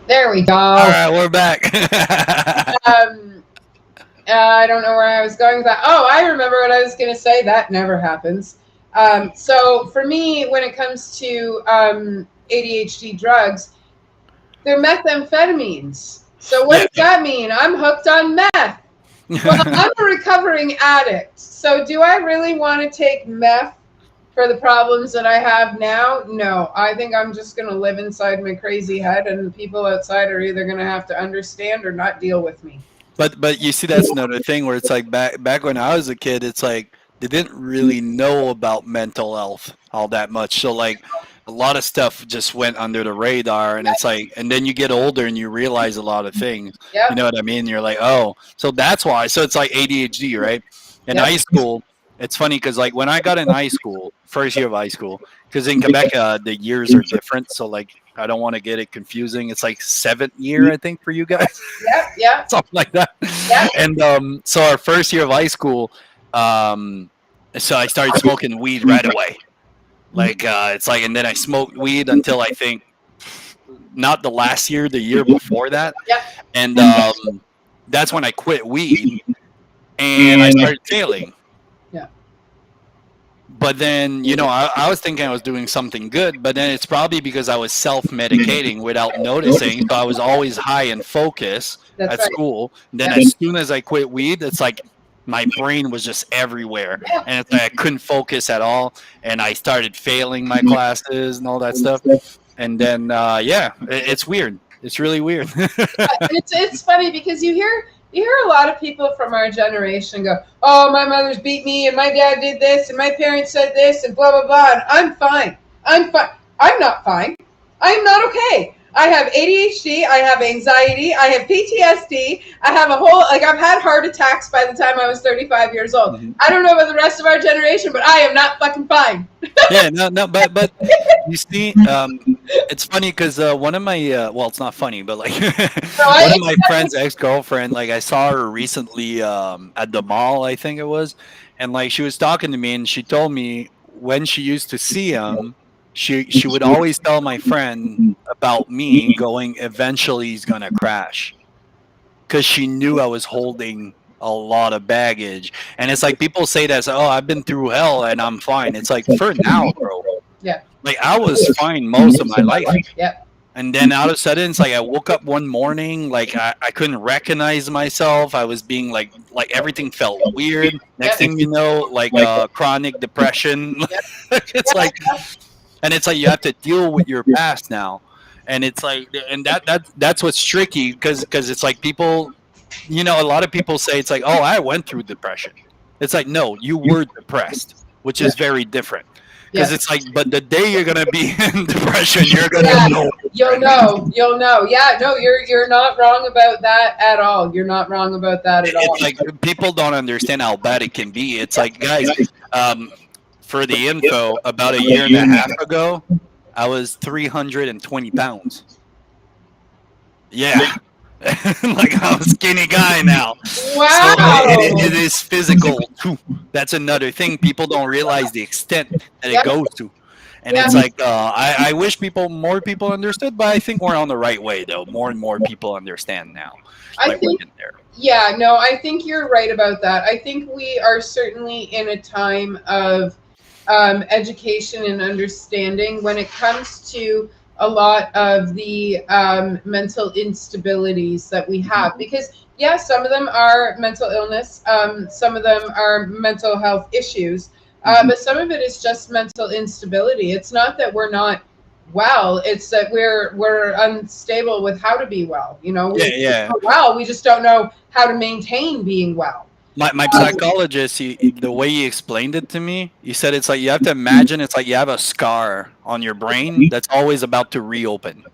There we go. All right, we're back. I don't know where I was going with that. Oh, I remember what I was going to say. That never happens. So for me, when it comes to ADHD drugs, they're methamphetamines. So what does that mean? I'm hooked on meth. Well, I'm a recovering addict. So do I really want to take meth for the problems that I have now? No, I think I'm just going to live inside my crazy head, and the people outside are either going to have to understand or not deal with me. But you see, that's another thing where it's like back when I was a kid, it's like they didn't really know about mental health all that much. So like a lot of stuff just went under the radar, and it's like, and then you get older and you realize a lot of things. Yep. You know what I mean? You're like, oh, so that's why. So it's like ADHD, right? In Yep. high school, it's funny because like when I got in high school, first year of high school, because in Quebec the years are different. So like I don't want to get it confusing. It's like 7th year, I think, for you guys. Yeah. Something like that. Yeah. And so our first year of high school, so I started smoking weed right away. Like it's like, and then I smoked weed until I think not the last year, the year before that. Yeah. And that's when I quit weed, and I started failing. Yeah. But then, you know, I was thinking I was doing something good, but then it's probably because I was self-medicating without noticing. So I was always high in focus at school. And then as soon as I quit weed, it's like my brain was just everywhere. And it's like I couldn't focus at all. And I started failing my classes and all that stuff. And then, it's weird. It's really weird. It's funny because you hear a lot of people from our generation go, oh, my mother's beat me and my dad did this and my parents said this and blah, blah, blah. And I'm fine. I'm not fine. I'm not okay. I have ADHD. I have anxiety. I have PTSD. I have I've had heart attacks by the time I was 35 years old. Mm-hmm. I don't know about the rest of our generation, but I am not fucking fine. Yeah, no, but you see, it's funny because one of my, well, it's not funny, but like one of my friend's ex-girlfriend, like I saw her recently at the mall, I think it was, and like she was talking to me and she told me when she used to see him, she would always tell my friend about me going, eventually he's gonna crash, because she knew I was holding a lot of baggage. And it's like people say that, oh, I've been through hell and I'm fine. It's like, for now, bro. Yeah. Like I was fine most of my life. Yeah. And then all of a sudden, it's like I woke up one morning, like I couldn't recognize myself. I was being like everything felt weird. Next thing you know, like chronic depression. It's like, and it's like you have to deal with your past now. And it's like, and that's what's tricky, because it's like people, you know, a lot of people say it's like, oh, I went through depression. It's like, no, you were depressed, which is very different. Because it's like, but the day you're gonna be in depression, you're gonna know. You'll know. Yeah, no, you're not wrong about that at all. You're not wrong about that at all. It's like people don't understand how bad it can be. It's like, guys, for the info, about a year and a half ago, I was 320 pounds. Yeah. Like I'm a skinny guy now. Wow. So it is physical too. That's another thing. People don't realize the extent that it goes to. And it's like, I wish more people understood, but I think we're on the right way, though. More and more people understand now. I think, yeah, no, I think you're right about that. I think we are certainly in a time of education and understanding when it comes to a lot of the mental instabilities that we have. Because, yeah, some of them are mental illness. Some of them are mental health issues. But some of it is just mental instability. It's not that we're not well. It's that we're unstable with how to be well. You know, we're well. We just don't know how to maintain being well. My psychologist, the way he explained it to me, he said it's like you have to imagine it's like you have a scar on your brain that's always about to reopen.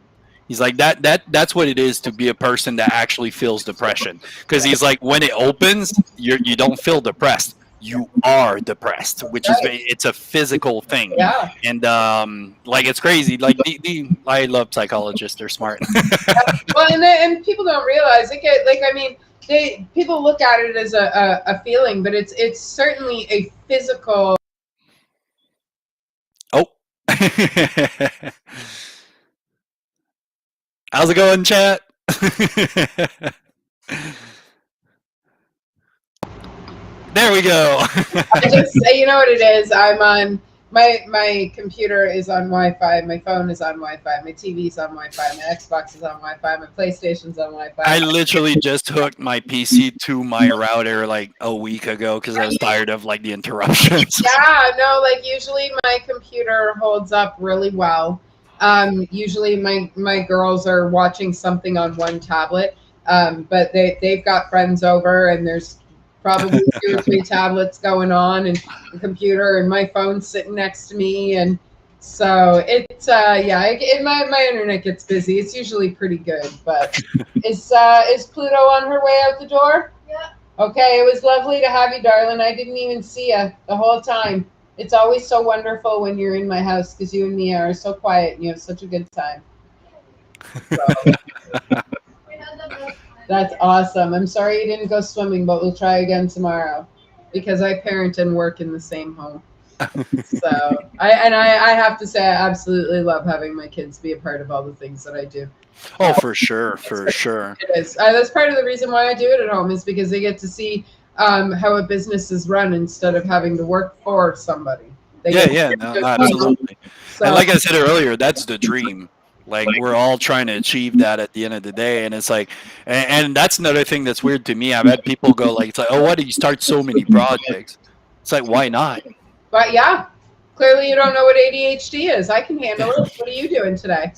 He's like that's what it is to be a person that actually feels depression. Because he's like, when it opens, you don't feel depressed. You are depressed, which is Right. it's a physical thing. Yeah. And like it's crazy. Like I love psychologists; they're smart. Well, and people don't realize it. Like, I mean, people look at it as a feeling, but it's certainly a physical. Oh, how's it going, chat? There we go. I just, you know what it is. I'm on my computer is on Wi-Fi. My phone is on Wi-Fi. My TV's on Wi-Fi. My Xbox is on Wi-Fi. My PlayStation's on Wi-Fi. I literally just hooked my PC to my router like a week ago because I was tired of like the interruptions. Yeah, no, like usually my computer holds up really well. Usually my girls are watching something on one tablet, but they've got friends over and there's probably 2 or 3 tablets going on and the computer and my phone sitting next to me, and so it's my internet gets busy. It's usually pretty good, but is Pluto on her way out the door? Okay, it was lovely to have you, darling. I didn't even see you the whole time. It's always so wonderful when you're in my house because you and me are so quiet and you have such a good time. So, that's awesome. I'm sorry you didn't go swimming, but we'll try again tomorrow because I parent and work in the same home. So I have to say I absolutely love having my kids be a part of all the things that I do. Oh, for sure, for sure. It is. That's part of the reason why I do it at home is because they get to see how a business is run instead of having to work for somebody. No, absolutely. So, And like I said earlier, that's the dream. Like we're all trying to achieve that at the end of the day, and it's like, and that's another thing that's weird to me. I've had people go like, "It's like, oh, why do you start so many projects?" It's like, why not? but yeah, clearly you don't know what ADHD is. I can handle it. What are you doing today?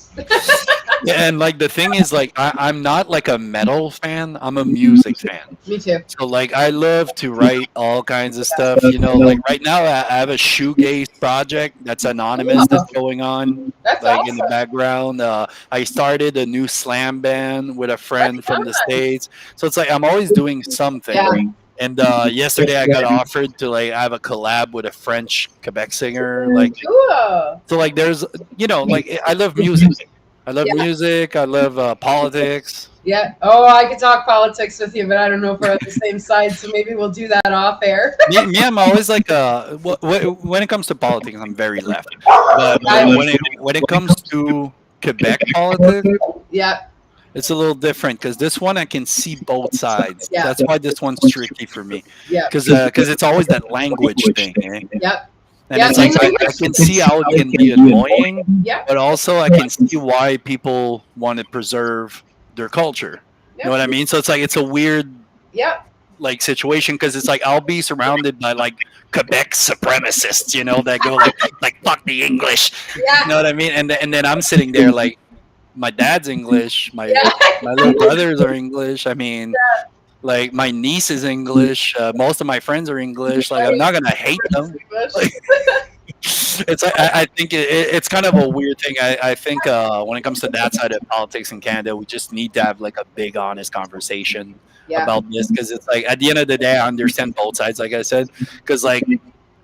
Yeah, and like the thing is, like I'm not like a metal fan. I'm a music fan. Me too. So like I love to write all kinds of stuff. You know, like right now I have a shoegaze project that's anonymous that's going on. That's Like awesome. in the background, I started a new slam band with a friend from the States. So it's like I'm always doing something. Yeah. And yesterday I got offered to like have a collab with a French Quebec singer. Like Cool. so, like there's like I love music. I love Yeah. music. I love politics. Yeah. Oh, I could talk politics with you, but I don't know if we're on the same side, so maybe we'll do that off air. Me, I'm always like when it comes to politics, I'm very left. But when it comes to Quebec politics, Yeah. it's a little different because this one I can see both sides. Yeah. That's why this one's tricky for me Yeah. because it's always that language thing. Eh? Yep. And Yeah, it's like I can see how it can be annoying, Yeah. but also I can see why people want to preserve their culture. You know what I mean? So it's like it's a weird Yeah. like situation because it's like I'll be surrounded by like Quebec supremacists, you know, that go like fuck the English. Yeah. You know what I mean? And then I'm sitting there like my dad's English, my Yeah. my little brothers are English. I mean, like my niece is English. Most of my friends are English. Like I'm not gonna hate them. It's I think it's kind of a weird thing. I think when it comes to that side of politics in Canada, we just need to have like a big honest conversation Yeah. about this because it's like at the end of the day, I understand both sides. Like I said, because like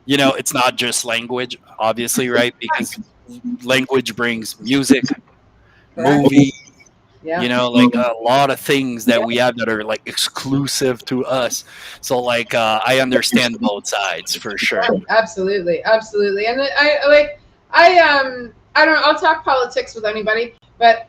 you know, it's not just language, obviously, right? Because language brings music, movie. Yeah. You know, like a lot of things that we have that are like exclusive to us. So like I understand both sides for sure. Absolutely, absolutely. And I don't. I'll talk politics with anybody, but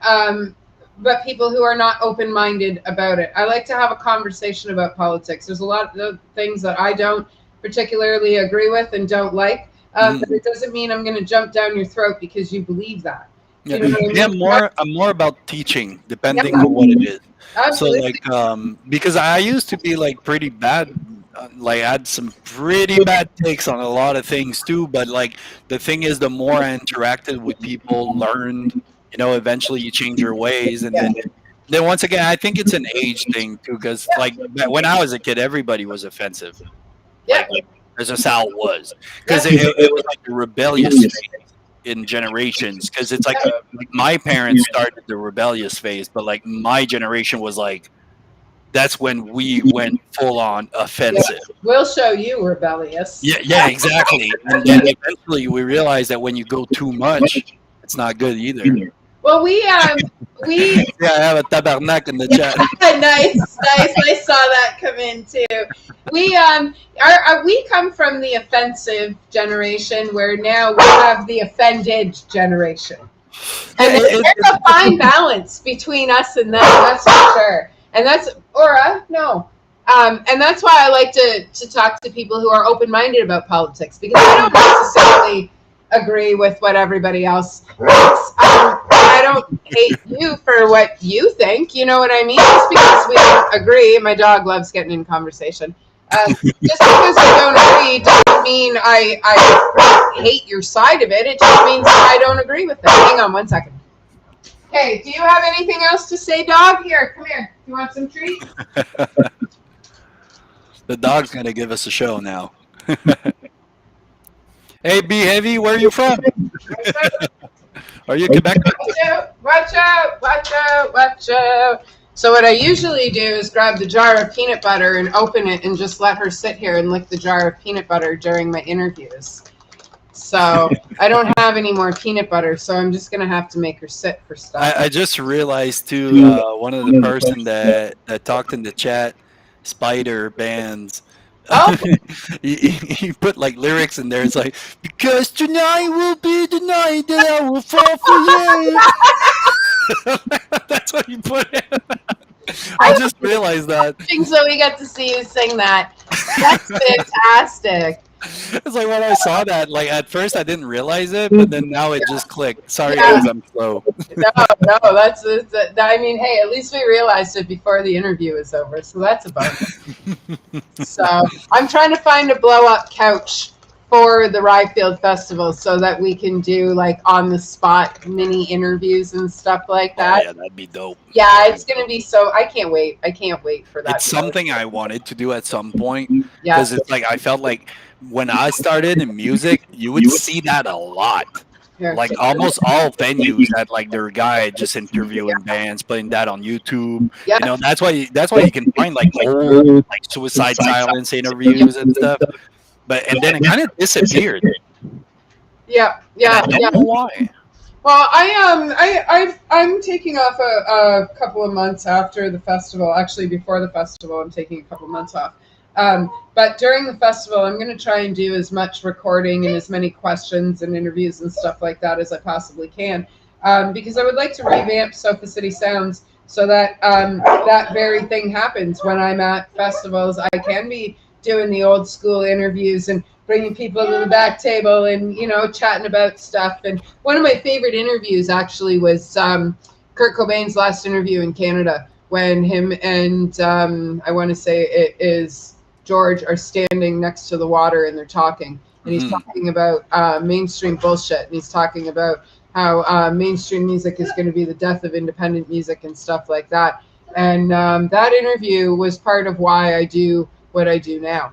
people who are not open-minded about it. I like to have a conversation about politics. There's a lot of things that I don't particularly agree with and don't like, but it doesn't mean I'm going to jump down your throat because you believe that. Yeah, You know what I mean? I'm more about teaching, depending on what it is. Absolutely. So like because I used to be like pretty bad. Like I had some pretty bad takes on a lot of things too, but like the thing is, the more I interacted with people, learned, you know, eventually you change your ways, and then once again, I think it's an age thing too, because like when I was a kid, everybody was offensive. Yeah. Like, that's just how it was, because it was like a rebellious thing. in generations because it's like my parents started the rebellious phase, but like my generation was like that's when we went full on offensive. We'll show you rebellious. Yeah, exactly. And then eventually we realized that when you go too much, it's not good either. Well, we Yeah, I have a tabarnak in the chat. nice. I saw that come in too. We come from the offensive generation, where now we have the offended generation, and there's a fine balance between us and them. That's for sure. And that's and that's why I like to talk to people who are open-minded about politics, because I don't necessarily agree with what everybody else thinks. I don't hate you for what you think. You know what I mean? Just because we don't agree, my dog loves getting in conversation. Just because we don't agree doesn't mean I hate your side of it. It just means I don't agree with it. Hang on 1 second. Okay, do you have anything else to say, dog? Here, come here. You want some treats? The dog's going to give us a show now. Hey, Be Heavy, where are you from? Are you Quebec? Watch out. So what I usually do is grab the jar of peanut butter and open it and just let her sit here and lick the jar of peanut butter during my interviews. So I don't have any more peanut butter, so I'm just going to have to make her sit for stuff. I just realized, too, one of the person that talked in the chat, Spider Bands, he put like lyrics in there. It's like, because tonight will be the night that I will fall for you. That's what you put in. I just realized that. So we got to see you sing that. That's fantastic. It's like when I saw that, like at first I didn't realize it, but then now it just clicked. Sorry guys, I'm slow. No, that's I mean, hey, at least we realized it before the interview is over, so that's a bonus. So I'm trying to find a blow-up couch for the Ryefield Festival so that we can do like on the spot mini interviews and stuff like that. Oh, yeah, that'd be dope. Yeah, it's gonna be so. I can't wait for that. It's something I wanted to do at some point because it's like I felt like when I started in music, you would see that a lot. Like almost all venues had like their guy just interviewing bands, putting that on YouTube. Yeah. You know, that's why you can find like old like Suicide Silence interviews and stuff. But and then it kind of disappeared. Yeah. I don't know why. Well, I'm taking off a couple of months after the festival. Actually, before the festival, I'm taking a couple of months off. But during the festival, I'm going to try and do as much recording and as many questions and interviews and stuff like that as I possibly can, because I would like to revamp Sofa City Sounds so that that very thing happens when I'm at festivals. I can be doing the old school interviews and bringing people to the back table and, you know, chatting about stuff. And one of my favorite interviews actually was Kurt Cobain's last interview in Canada, when him and I want to say it is George are standing next to the water and they're talking. And he's talking about mainstream bullshit. And he's talking about how mainstream music is going to be the death of independent music and stuff like that. And that interview was part of why I do what I do now.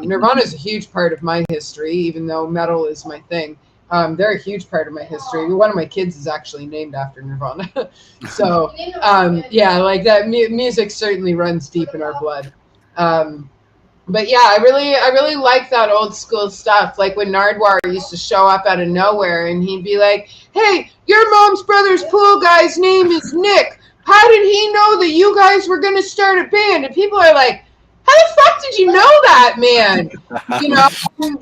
Nirvana is a huge part of my history, even though metal is my thing. They're a huge part of my history. One of my kids is actually named after Nirvana. So, yeah, like that music certainly runs deep in our blood. But yeah, I really like that old school stuff. Like when Nardwuar used to show up out of nowhere and he'd be like, "Hey, your mom's brother's pool guy's name is Nick. How did he know that you guys were going to start a band?" And people are like, "How the fuck did you know that, man?" You know?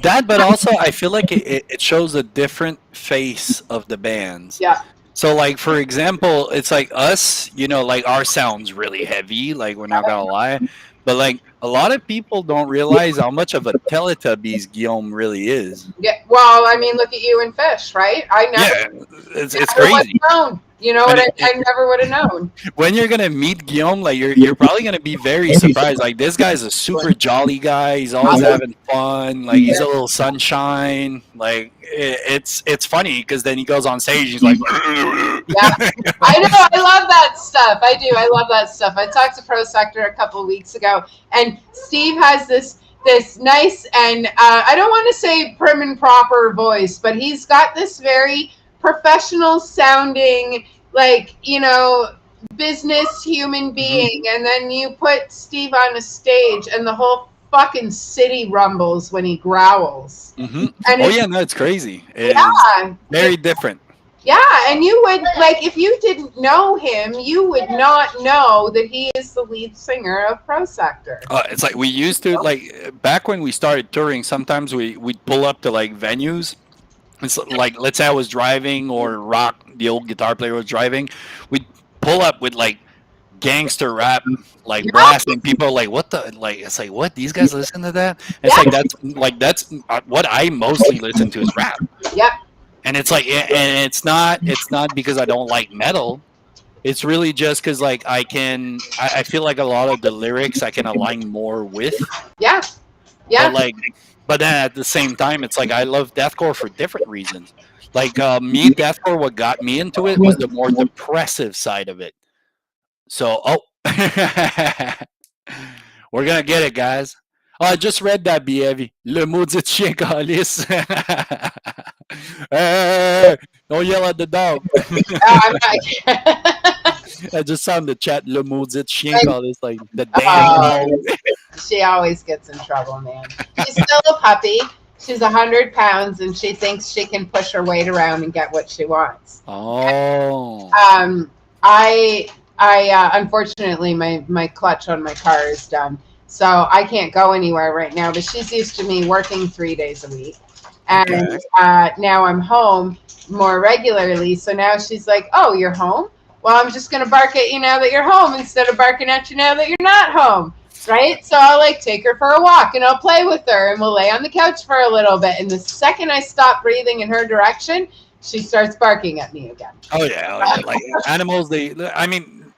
That, but also I feel like it shows a different face of the bands. Yeah. So like, for example, it's like us, you know, like our sound's really heavy, like we're not gonna lie. But like a lot of people don't realize how much of a Teletubbies Guillaume really is. Yeah, well, I mean, look at you and Fish, right? I never. Yeah, it's crazy. Known. You know what? I never would have known. When you're gonna meet Guillaume, like you're probably gonna be very surprised. Like this guy's a super jolly guy. He's always having fun. Like he's a little sunshine. Like it's funny because then he goes on stage. He's like, yeah, I know. I love that stuff. I do. I love that stuff. I talked to Pro Sector a couple of weeks ago, and Steve has this this nice and I don't want to say prim and proper voice, but he's got this very professional sounding, like, business human being. And then you put Steve on a stage and the whole fucking city rumbles when he growls. Mm-hmm. And Oh yeah, no, it's crazy. It's yeah, very different. yeah, and you would, like, if you didn't know him, you would not know that he is the lead singer of Prosector. It's like we used to, like, back when we started touring. Sometimes we'd pull up to like venues. It's like, let's say I was driving, or Rock, the old guitar player, was driving. We'd pull up with like gangster rap, like brass, and people are like, "What the?" Like, it's like, what? These guys listen to that? It's like that's what I mostly listen to is rap. Yep. And it's like, and it's not because I don't like metal. It's really just because, like, I feel like a lot of the lyrics I can align more with. Yeah. Yeah. But then at the same time, it's like I love deathcore for different reasons. Like, me, deathcore, what got me into it was the more depressive side of it. So, we're gonna get it, guys. Oh, I just read that, Bievi. Le maudit chien calice. Hey, don't yell at the dog. I'm not. I just saw in the chat, Le maudit chien calice, like the damn dog. She always gets in trouble, man. She's still a puppy. She's 100 pounds, and she thinks she can push her weight around and get what she wants. Oh. I unfortunately my clutch on my car is done, so I can't go anywhere right now. But she's used to me working 3 days a week, and now I'm home more regularly. So now she's like, "Oh, you're home? Well, I'm just gonna bark at you now that you're home instead of barking at you now that you're not home." Right? So I'll like take her for a walk and I'll play with her and we'll lay on the couch for a little bit. And the second I stop breathing in her direction, she starts barking at me again. Oh yeah. Like animals,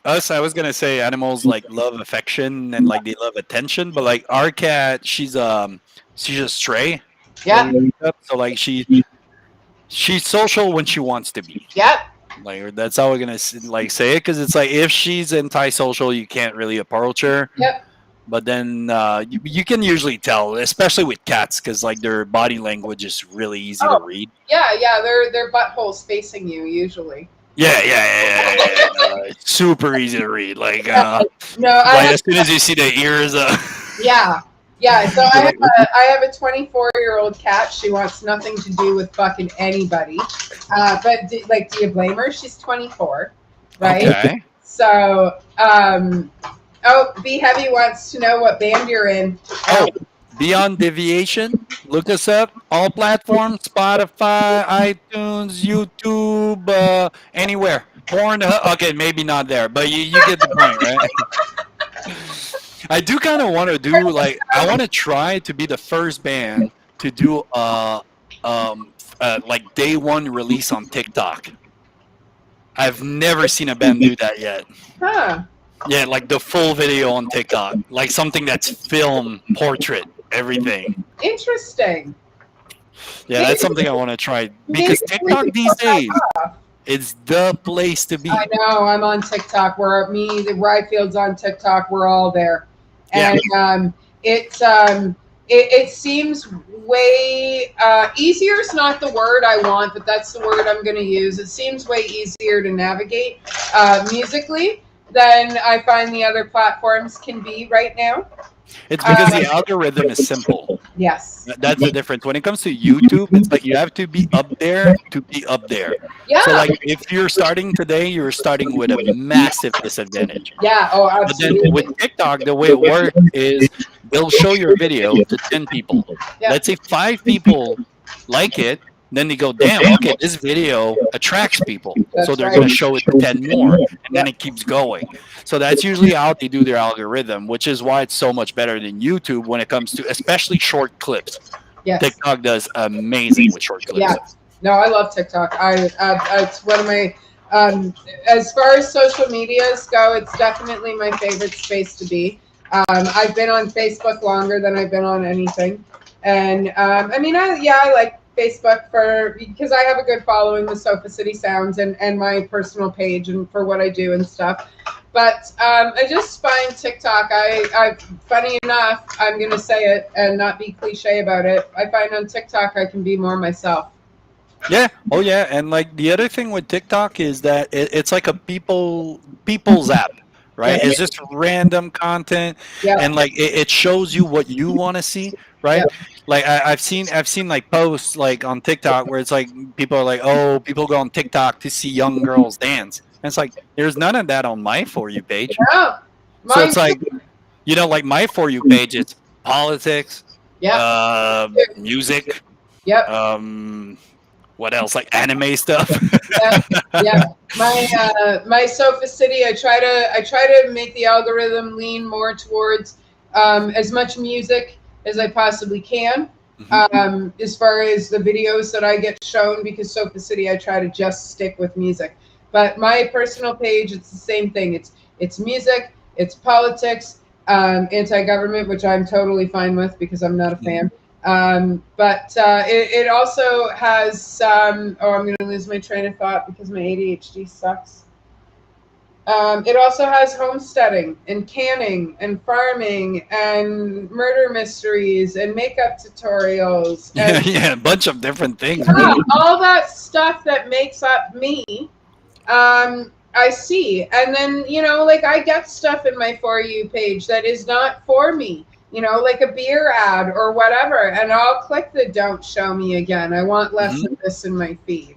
I was gonna say animals like love affection and like they love attention, but like our cat, she's a stray. Yeah. So like she's social when she wants to be. Yep. Like that's how we're gonna like say it, because it's like if she's antisocial, you can't really approach her. Yep. But then you can usually tell, especially with cats, because like their body language is really easy to read. Yeah, their butthole's facing you usually. Yeah. It's super easy to read. Like, as soon as you see the ears. Yeah. So I have a 24-year-old cat. She wants nothing to do with fucking anybody. But do you blame her? She's 24, right? Okay. So, B Heavy wants to know what band you're in. Beyond Deviation. Look us up. All platforms: Spotify, iTunes, YouTube, anywhere. Pornhub. Okay, maybe not there, but you get the point, right? I do kind of want to do I want to try to be the first band to do like day one release on TikTok. I've never seen a band do that yet. Huh. Yeah, like the full video on TikTok, like something that's film, portrait, everything. Interesting. Yeah, that's something I want to try, because TikTok these days is the place to be. I know. I'm on TikTok. The Ryfield's on TikTok. We're all there, and it seems way easier is not the word I want, but that's the word I'm going to use. It seems way easier to navigate musically than I find the other platforms can be right now. It's because the algorithm is simple. Yes. That's the difference. When it comes to YouTube, it's like you have to be up there to be up there. Yeah. So like if you're starting today, you're starting with a massive disadvantage. Yeah. Oh, absolutely. But then with TikTok, the way it works is they'll show your video to 10 people. Yeah. Let's say 5 people like it. Then they go, damn, okay, this video attracts people. So they're going to show it to 10 more. And then it keeps going. So that's usually how they do their algorithm, which is why it's so much better than YouTube when it comes to especially short clips. Yes. TikTok does amazing with short clips. Yeah. No, I love TikTok. It's one of my, as far as social medias go, it's definitely my favorite space to be. I've been on Facebook longer than I've been on anything. And I like Facebook because I have a good following with Sofa City Sounds and my personal page and for what I do and stuff. But I just find TikTok. Funny enough, I'm gonna say it and not be cliche about it. I find on TikTok I can be more myself. Yeah. Oh yeah. And like the other thing with TikTok is that it's like a people's app, right? Yeah, It's just random content, yeah, and like it shows you what you want to see, yeah. right? Like I've seen like posts like on TikTok where it's like people are like, oh, people go on TikTok to see young girls dance, and it's like there's none of that on my for you page. Yeah. So Mine. it's like like my for you page, it's politics, Yeah. music, Yep. what else? Like anime stuff. Yeah. Yeah. My Sofa City. I try to make the algorithm lean more towards as much music as I possibly can. As far as the videos that I get shown, because Sofa City, I try to just stick with music. But my personal page, it's the same thing. It's music, it's politics, anti-government, which I'm totally fine with because I'm not a fan. But it also has. I'm going to lose my train of thought because my ADHD sucks. It also has homesteading and canning and farming and murder mysteries and makeup tutorials Yeah, and yeah, a bunch of different things, yeah, really. all that stuff that makes up me. I see. And then, like I get stuff in my For You page that is not for me, like a beer ad or whatever. And I'll click the don't show me again. I want less of this in my feed.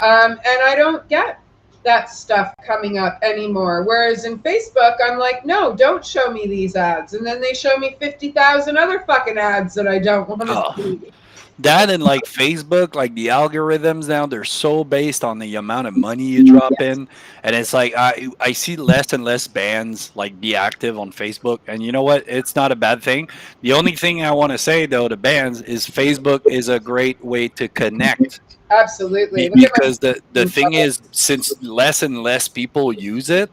And I don't get that stuff coming up anymore. Whereas in Facebook, I'm like, no, don't show me these ads. And then they show me 50,000 other fucking ads that I don't want to Oh, see. that and like Facebook, like the algorithms now, they're so based on the amount of money you drop in, and it's like I see less and less bands like be active on Facebook, and you know what? It's not a bad thing. The only thing I want to say though to bands is Facebook is a great way to connect. Absolutely. Look at Because the thing is, since less and less people use it,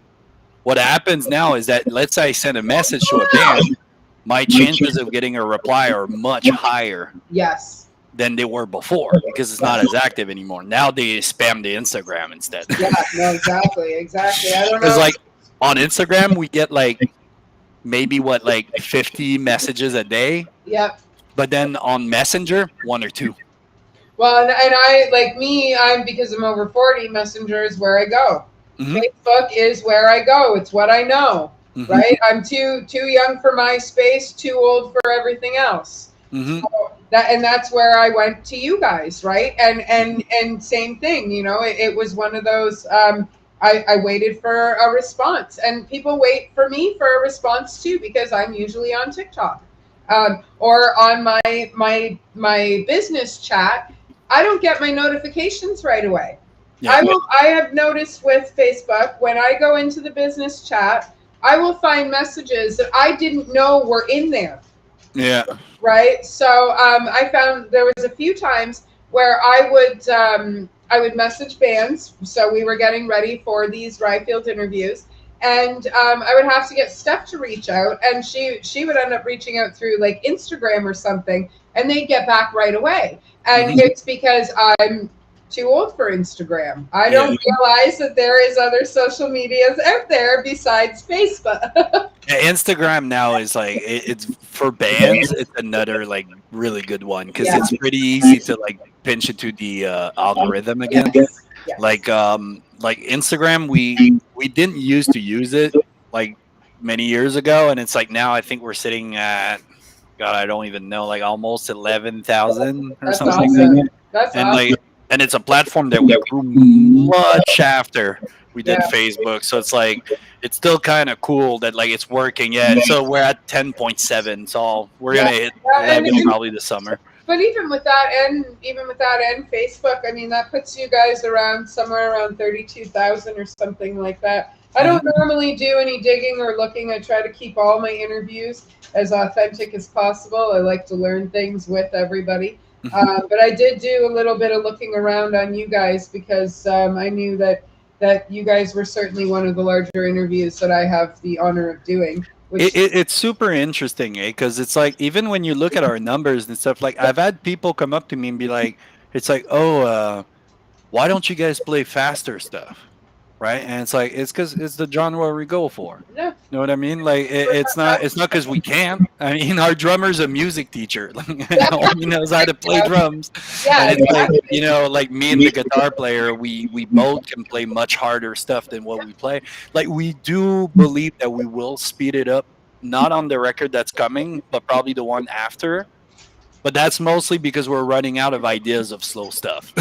what happens now is that let's say I send a message to a band, my chances of getting a reply are much higher yes. than they were before because it's not as active anymore. Now they spam the Instagram instead. Yeah, no, exactly. I don't Because know. like on Instagram we get like maybe like 50 messages a day, Yep. but then on Messenger one or two. Well, and I, like me, because I'm over 40, Messenger is where I go. Mhm. Facebook is where I go. It's what I know, Mhm. right? I'm too young for MySpace, too old for everything else. Mhm. So that's where I went to you guys, right? And same thing, it was one of those. I waited for a response, and people wait for me for a response too because I'm usually on TikTok or on my business chat. I don't get my notifications right away. Yeah. I have noticed with Facebook, when I go into the business chat, I will find messages that I didn't know were in there. Yeah. Right. So I found there was a few times where I would message bands. So we were getting ready for these Ryfield interviews, and I would have to get Steph to reach out, and she would end up reaching out through like Instagram or something, and they'd get back right away. And it's because I'm too old for Instagram. I don't realize that there is other social medias out there besides Facebook. Yeah, Instagram now is like it's for bands. It's another like really good one because it's pretty easy to like pinch into the algorithm again. Yes. Like Instagram, we didn't used to use it like many years ago, and it's like now I think we're sitting at God, I don't even know, like almost 11,000 or That's something. awesome. That's And awesome. and it's a platform that we grew much after we did Yeah. Facebook. So it's like it's still kind of cool that like it's working. Yeah. So we're at 10.7. So we're gonna hit Yeah, 11 probably this summer. But even with that and Facebook, I mean, that puts you guys around somewhere around 32,000 or something like that. I don't normally do any digging or looking. I try to keep all my interviews as authentic as possible. I like to learn things with everybody. But I did do a little bit of looking around on you guys because I knew that you guys were certainly one of the larger interviews that I have the honor of doing. It's super interesting, because it's like even when you look at our numbers and stuff, like I've had people come up to me and be like, it's like, oh, why don't you guys play faster stuff? right? And it's like it's because it's the genre we go for. Yeah. You know what I mean? Like it's not because we can't. I mean, our drummer's a music teacher. Like, all he knows how to play drums. Yeah, And it's like, exactly. you know, like me and the guitar player, we both can play much harder stuff than what we play. Like we do believe that we will speed it up, not on the record that's coming, but probably the one after. But that's mostly because we're running out of ideas of slow stuff.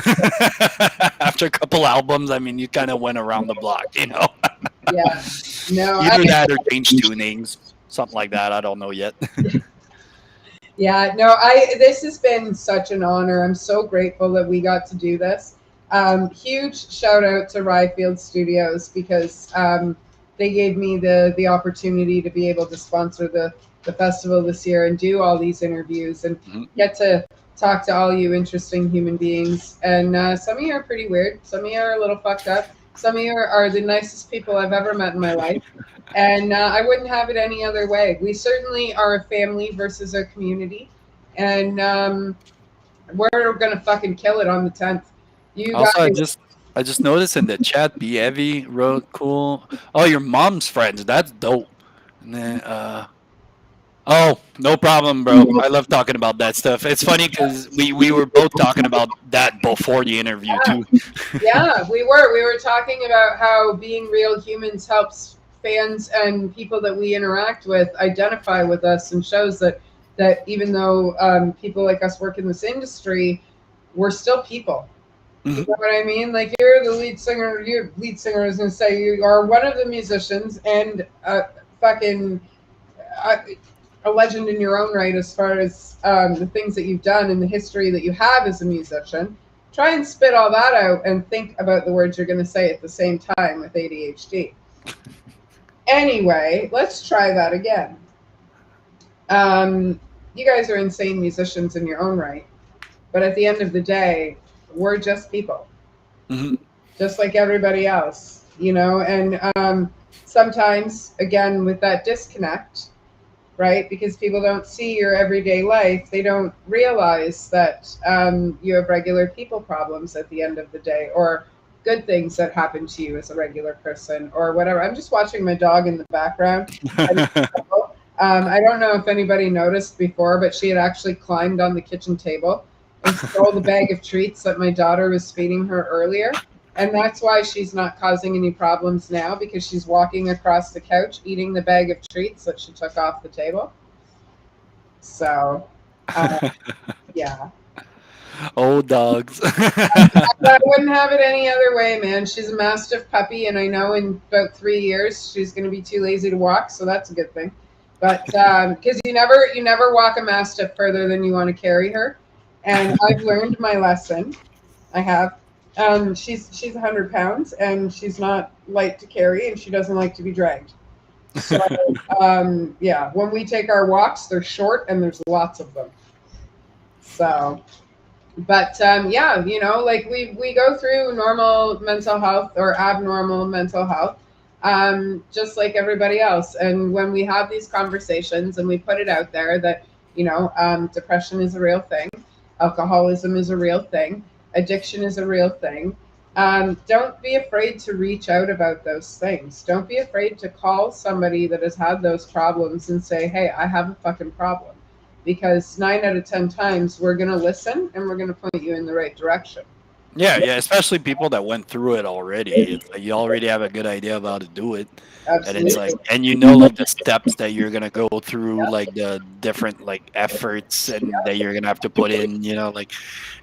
After a couple albums, I mean, you kind of went around the block, you know. Yeah. No, Either that or change tunings, something like that. I don't know yet. Yeah, no, this has been such an honor. I'm so grateful that we got to do this. Huge shout out to Ryfield Studios because they gave me the opportunity to be able to sponsor the festival this year and do all these interviews and get to talk to all you interesting human beings. And some of you are pretty weird. Some of you are a little fucked up. Some of you are the nicest people I've ever met in my life. And I wouldn't have it any other way. We certainly are a family versus a community. And we're going to fucking kill it on the 10th. You Also, guys, I just noticed in the chat, B. Evie wrote, cool. Oh, your mom's friends. That's dope. And then, oh, no problem, bro. I love talking about that stuff. It's funny because we were both talking about that before the interview, too. Yeah, we were talking about how being real humans helps fans and people that we interact with identify with us, and shows that even though people like us work in this industry, we're still people. You know what I mean? Like, you're the lead singer. Your lead singer is going to say you are one of the musicians and fucking a legend in your own right as far as the things that you've done and the history that you have as a musician. Try and spit all that out and think about the words you're going to say at the same time with ADHD. Anyway, let's try that again. You guys are insane musicians in your own right, but at the end of the day, we're just people, just like everybody else, you know. And sometimes, again, with that disconnect, right, because people don't see your everyday life, they don't realize that you have regular people problems at the end of the day, or good things that happen to you as a regular person, or whatever. I'm just watching my dog in the background. I don't know if anybody noticed before, but she had actually climbed on the kitchen table and stole the bag of treats that my daughter was feeding her earlier. And that's why she's not causing any problems now, because she's walking across the couch eating the bag of treats that she took off the table. So, yeah. Oh, dogs. I wouldn't have it any other way, man. She's a Mastiff puppy, and I know in about 3 years she's going to be too lazy to walk, so that's a good thing. But because you never walk a Mastiff further than you want to carry her, and I've learned my lesson. I have. She's 100 pounds, and she's not light to carry, and she doesn't like to be dragged. So yeah, when we take our walks, they're short, and there's lots of them. So. But yeah, you know, like we go through normal mental health or abnormal mental health, just like everybody else. And when we have these conversations and we put it out there that, you know, depression is a real thing, alcoholism is a real thing, addiction is a real thing. Don't be afraid to reach out about those things. Don't be afraid to call somebody that has had those problems and say, hey, I have a fucking problem. Because 9 out of 10 times we're going to listen and we're going to point you in the right direction. Yeah, especially people that went through it already. It's like you already have a good idea of how to do it. Absolutely. And it's like, and you know, like the steps that you're gonna go through, like the different like efforts and that you're gonna have to put in, you know, like,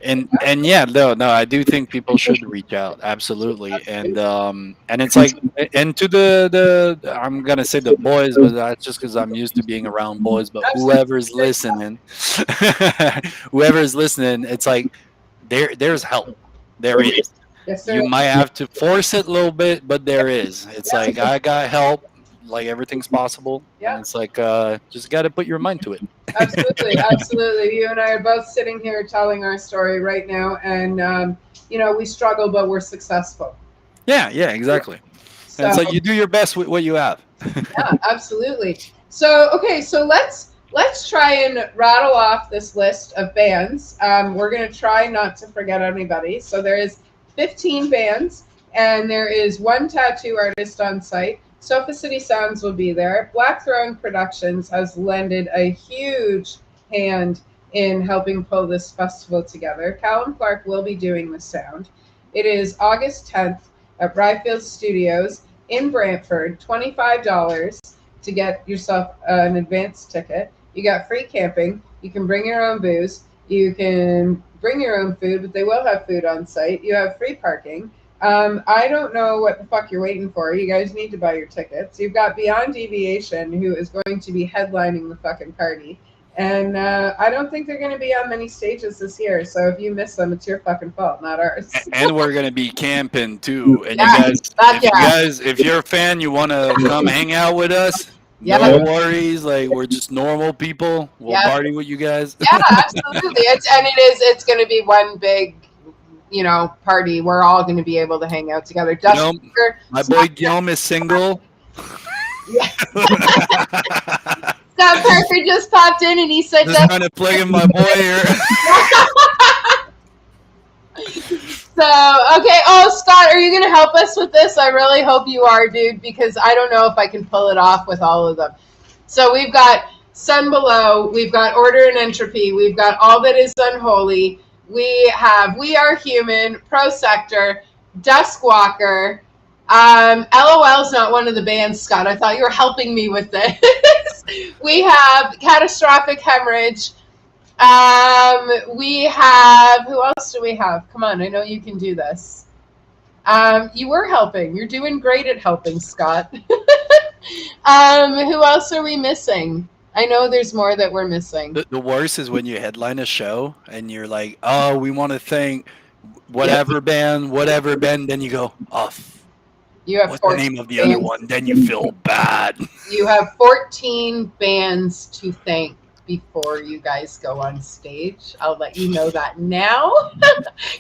and yeah, no, I do think people should reach out, absolutely, and it's like, and to the I'm gonna say the boys, but that's just because I'm used to being around boys, but whoever's listening, it's like there's help, there is. Yes, sir. You might have to force it a little bit, but there is. It's like, I got help. Like, everything's possible. Yeah. And it's like, just got to put your mind to it. Absolutely. Absolutely. You and I are both sitting here telling our story right now. And, you know, we struggle, but we're successful. Yeah, exactly. So, and it's like you do your best with what you have. Yeah, absolutely. So, okay, so let's try and rattle off this list of bands. We're going to try not to forget anybody. So there is 15 bands, and there is one tattoo artist on site. Sofa City Sounds will be there. Black Throne Productions has lended a huge hand in helping pull this festival together. Callum Clark will be doing the sound. It is August 10th at Ryfield Studios in Brantford. $25 to get yourself an advance ticket. You got free camping. You can bring your own booze. You can bring your own food, but they will have food on site. You have free parking. I don't know what the fuck you're waiting for. You guys need to buy your tickets. You've got Beyond Deviation, who is going to be headlining the fucking party. And I don't think they're going to be on many stages this year. So if you miss them, it's your fucking fault, not ours. And we're going to be camping too. And if you're a fan, you want to come hang out with us, no worries. Like, we're just normal people. We'll party with you guys. Yeah, absolutely. It's going to be one big, party. We're all going to be able to hang out together. My boy Guillaume is single. Yeah. Scott Parker just popped in and he said, "Just trying to plug in my boy here." So, okay. Oh, Scott, are you going to help us with this? I really hope you are, dude, because I don't know if I can pull it off with all of them. So we've got Sun Below, we've got Order and Entropy, we've got All That Is Unholy, we have We Are Human, Pro Sector, Duskwalker. LOL's not one of the bands, Scott. I thought you were helping me with this. We have Catastrophic Hemorrhage. We have, who else do we have? Come on, I know you can do this. You were helping. You're doing great at helping, Scott. Who else are we missing? I know there's more that we're missing. The worst is when you headline a show and you're like, oh, we want to thank whatever band, then you go, off. You have what's the name of the other one? Then you feel bad. You have 14 bands to thank before you guys go on stage. I'll let you know that now.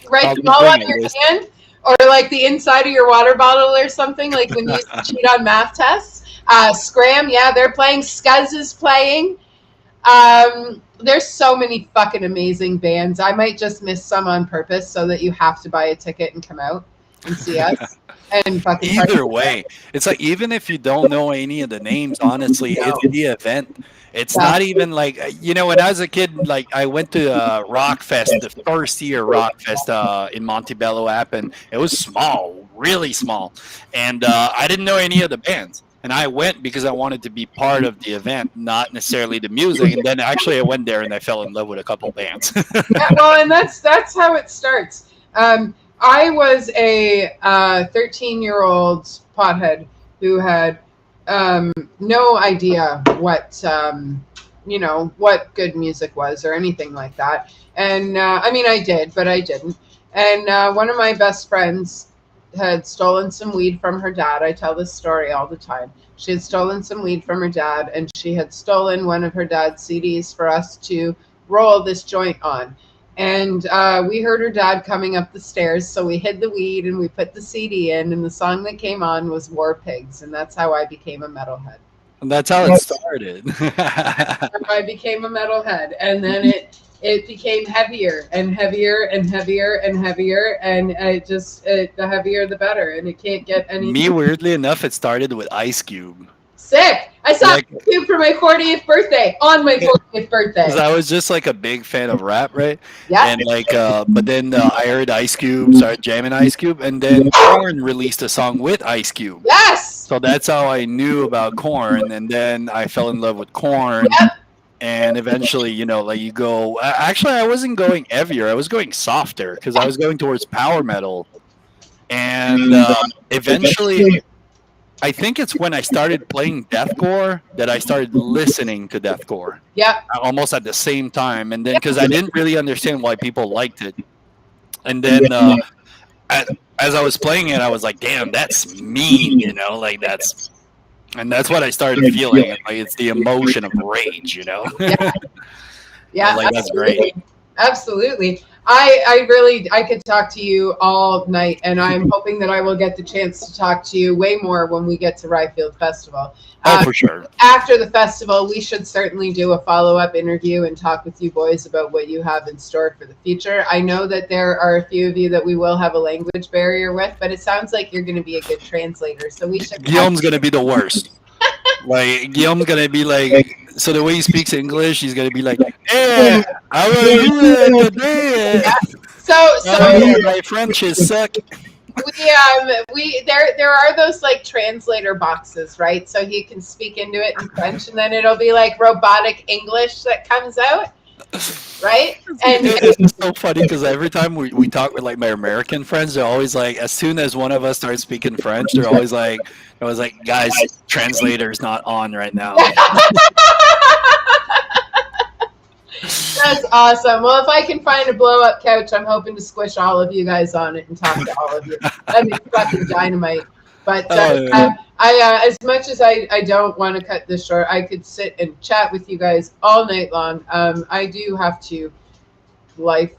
Write them all on your hand, or like the inside of your water bottle or something, like when you used to cheat on math tests. Scram, they're playing. Scuzz is playing. There's so many fucking amazing bands. I might just miss some on purpose so that you have to buy a ticket and come out and see us. And fucking either way, it's like, even if you don't know any of the names, honestly, it's the event. It's not even like, when I was a kid, like, I went to Rockfest, the first year Rockfest in Montebello app, and it was small, really small, and I didn't know any of the bands. And I went because I wanted to be part of the event, not necessarily the music. And then actually I went there and I fell in love with a couple bands. And that's how it starts. I was a 13-year-old pothead who had no idea what what good music was or anything like that. And I did, but I didn't. And one of my best friends had stolen some weed from her dad. I tell this story all the time. She had stolen some weed from her dad, and she had stolen one of her dad's CDs for us to roll this joint on. And we heard her dad coming up the stairs, so we hid the weed and we put the CD in, and the song that came on was War Pigs, and that's how I became a metalhead. And that's how it started. I became a metalhead, and then it became heavier and heavier and heavier and heavier, and the heavier the better, and it can't get any. Me, weirdly enough, it started with Ice Cube. Sick! I saw Ice Cube for my 40th birthday, on my 40th birthday. Because I was just like a big fan of rap, right? Yeah. And like, but then I heard Ice Cube, started jamming Ice Cube, and then Korn released a song with Ice Cube. Yes! So that's how I knew about Korn, and then I fell in love with Korn. Yep. And eventually, you go. Actually, I wasn't going heavier. I was going softer because I was going towards power metal. And eventually, I think it's when I started playing deathcore that I started listening to deathcore. Yeah. Almost at the same time, and then because I didn't really understand why people liked it, and then as I was playing it, I was like, "Damn, that's mean," that's. And that's what I started feeling. Like, it's the emotion of rage, Yeah, like, that's great. Absolutely. I could talk to you all night, and I'm hoping that I will get the chance to talk to you way more when we get to Ryfield Festival. Oh, for sure. After the festival, we should certainly do a follow-up interview and talk with you boys about what you have in store for the future. I know that there are a few of you that we will have a language barrier with, but it sounds like you're going to be a good translator, so we should. Guillaume's going to be the worst. Like, Guillaume's going to be like, so the way he speaks English, he's going to be like, hey, how are you today? Yeah. So my French is suck. There are those like translator boxes, right? So he can speak into it in French, and then it'll be like robotic English that comes out, right? And it's so funny because every time we talk with like my American friends, they're always like, as soon as one of us starts speaking French, they're always like, guys, translator's not on right now. That's awesome. Well, if I can find a blow-up couch, I'm hoping to squish all of you guys on it and talk to all of you. That'd be fucking dynamite. But as much as I don't want to cut this short, I could sit and chat with you guys all night long. I do have to life,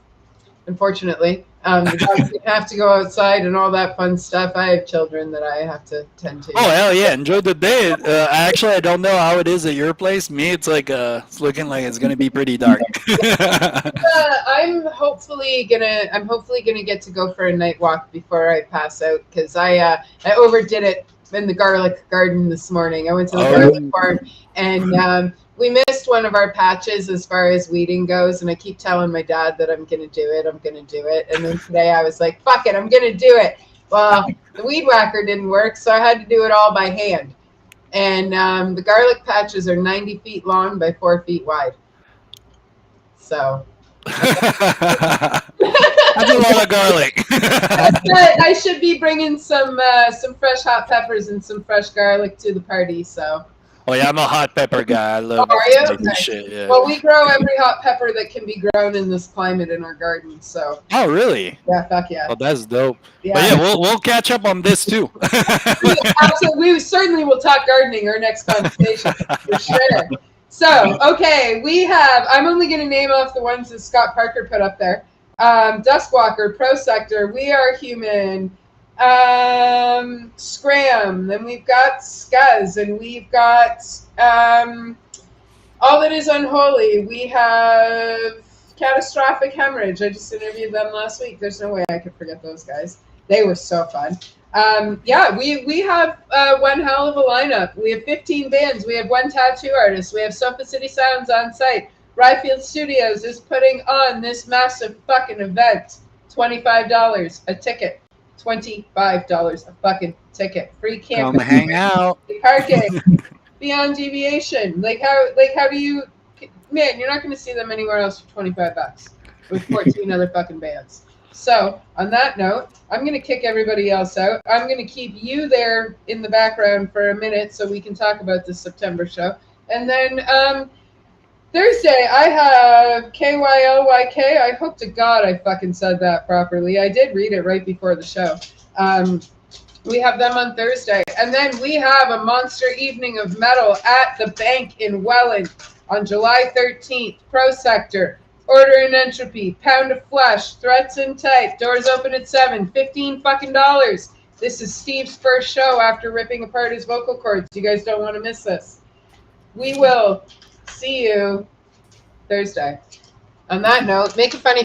unfortunately. The dogs have to go outside and all that fun stuff. I have children that I have to tend to. Oh, hell yeah. Enjoy the day. Actually, I don't know how it is at your place. Me, it's like it's looking like it's going to be pretty dark. I'm hopefully gonna get to go for a night walk before I pass out, because I overdid it in the garlic garden this morning. I went to the garlic farm, and we missed one of our patches as far as weeding goes, and I keep telling my dad that I'm going to do it. And then today I was like, fuck it, I'm going to do it. Well, the weed whacker didn't work, so I had to do it all by hand. And the garlic patches are 90 feet long by 4 feet wide. So. That's a lot of garlic. I should be bringing some fresh hot peppers and some fresh garlic to the party, so. Oh yeah, I'm a hot pepper guy. I love shit. Yeah. Well, we grow every hot pepper that can be grown in this climate in our garden. So. Oh really? Yeah, fuck yeah. Oh, that's dope. Yeah. But yeah, we'll catch up on this too. Absolutely, we certainly will talk gardening our next conversation for sure. So okay, we have. I'm only going to name off the ones that Scott Parker put up there. Duskwalker, Pro Sector, We Are Human. Scram, then we've got Scuzz, and we've got All That Is Unholy. We have Catastrophic Hemorrhage. I just interviewed them last week. There's no way I could forget those guys. They were so fun. Yeah, we have one hell of a lineup. We have 15 bands. We have one tattoo artist. We have Sofa City Sounds on site. Ryfield Studios is putting on this massive fucking event. $25 a ticket. $25 a fucking ticket. Free camping. Come hang out. Parking. Beyond Deviation. Like how do you, man, you're not going to see them anywhere else for $25 with 14 other fucking bands. So on that note, I'm going to kick everybody else out. I'm going to keep you there in the background for a minute so we can talk about this September show. And then Thursday, I have KYLYK. I hope to God I fucking said that properly. I did read it right before the show. We have them on Thursday. And then we have a monster evening of metal at the Bank in Welland on July 13th. Pro Sector, Order and Entropy, Pound of Flesh, Threats and Type. Doors open at 7. $15 fucking dollars. This is Steve's first show after ripping apart his vocal cords. You guys don't want to miss this. We will see you Thursday. On that note, make a funny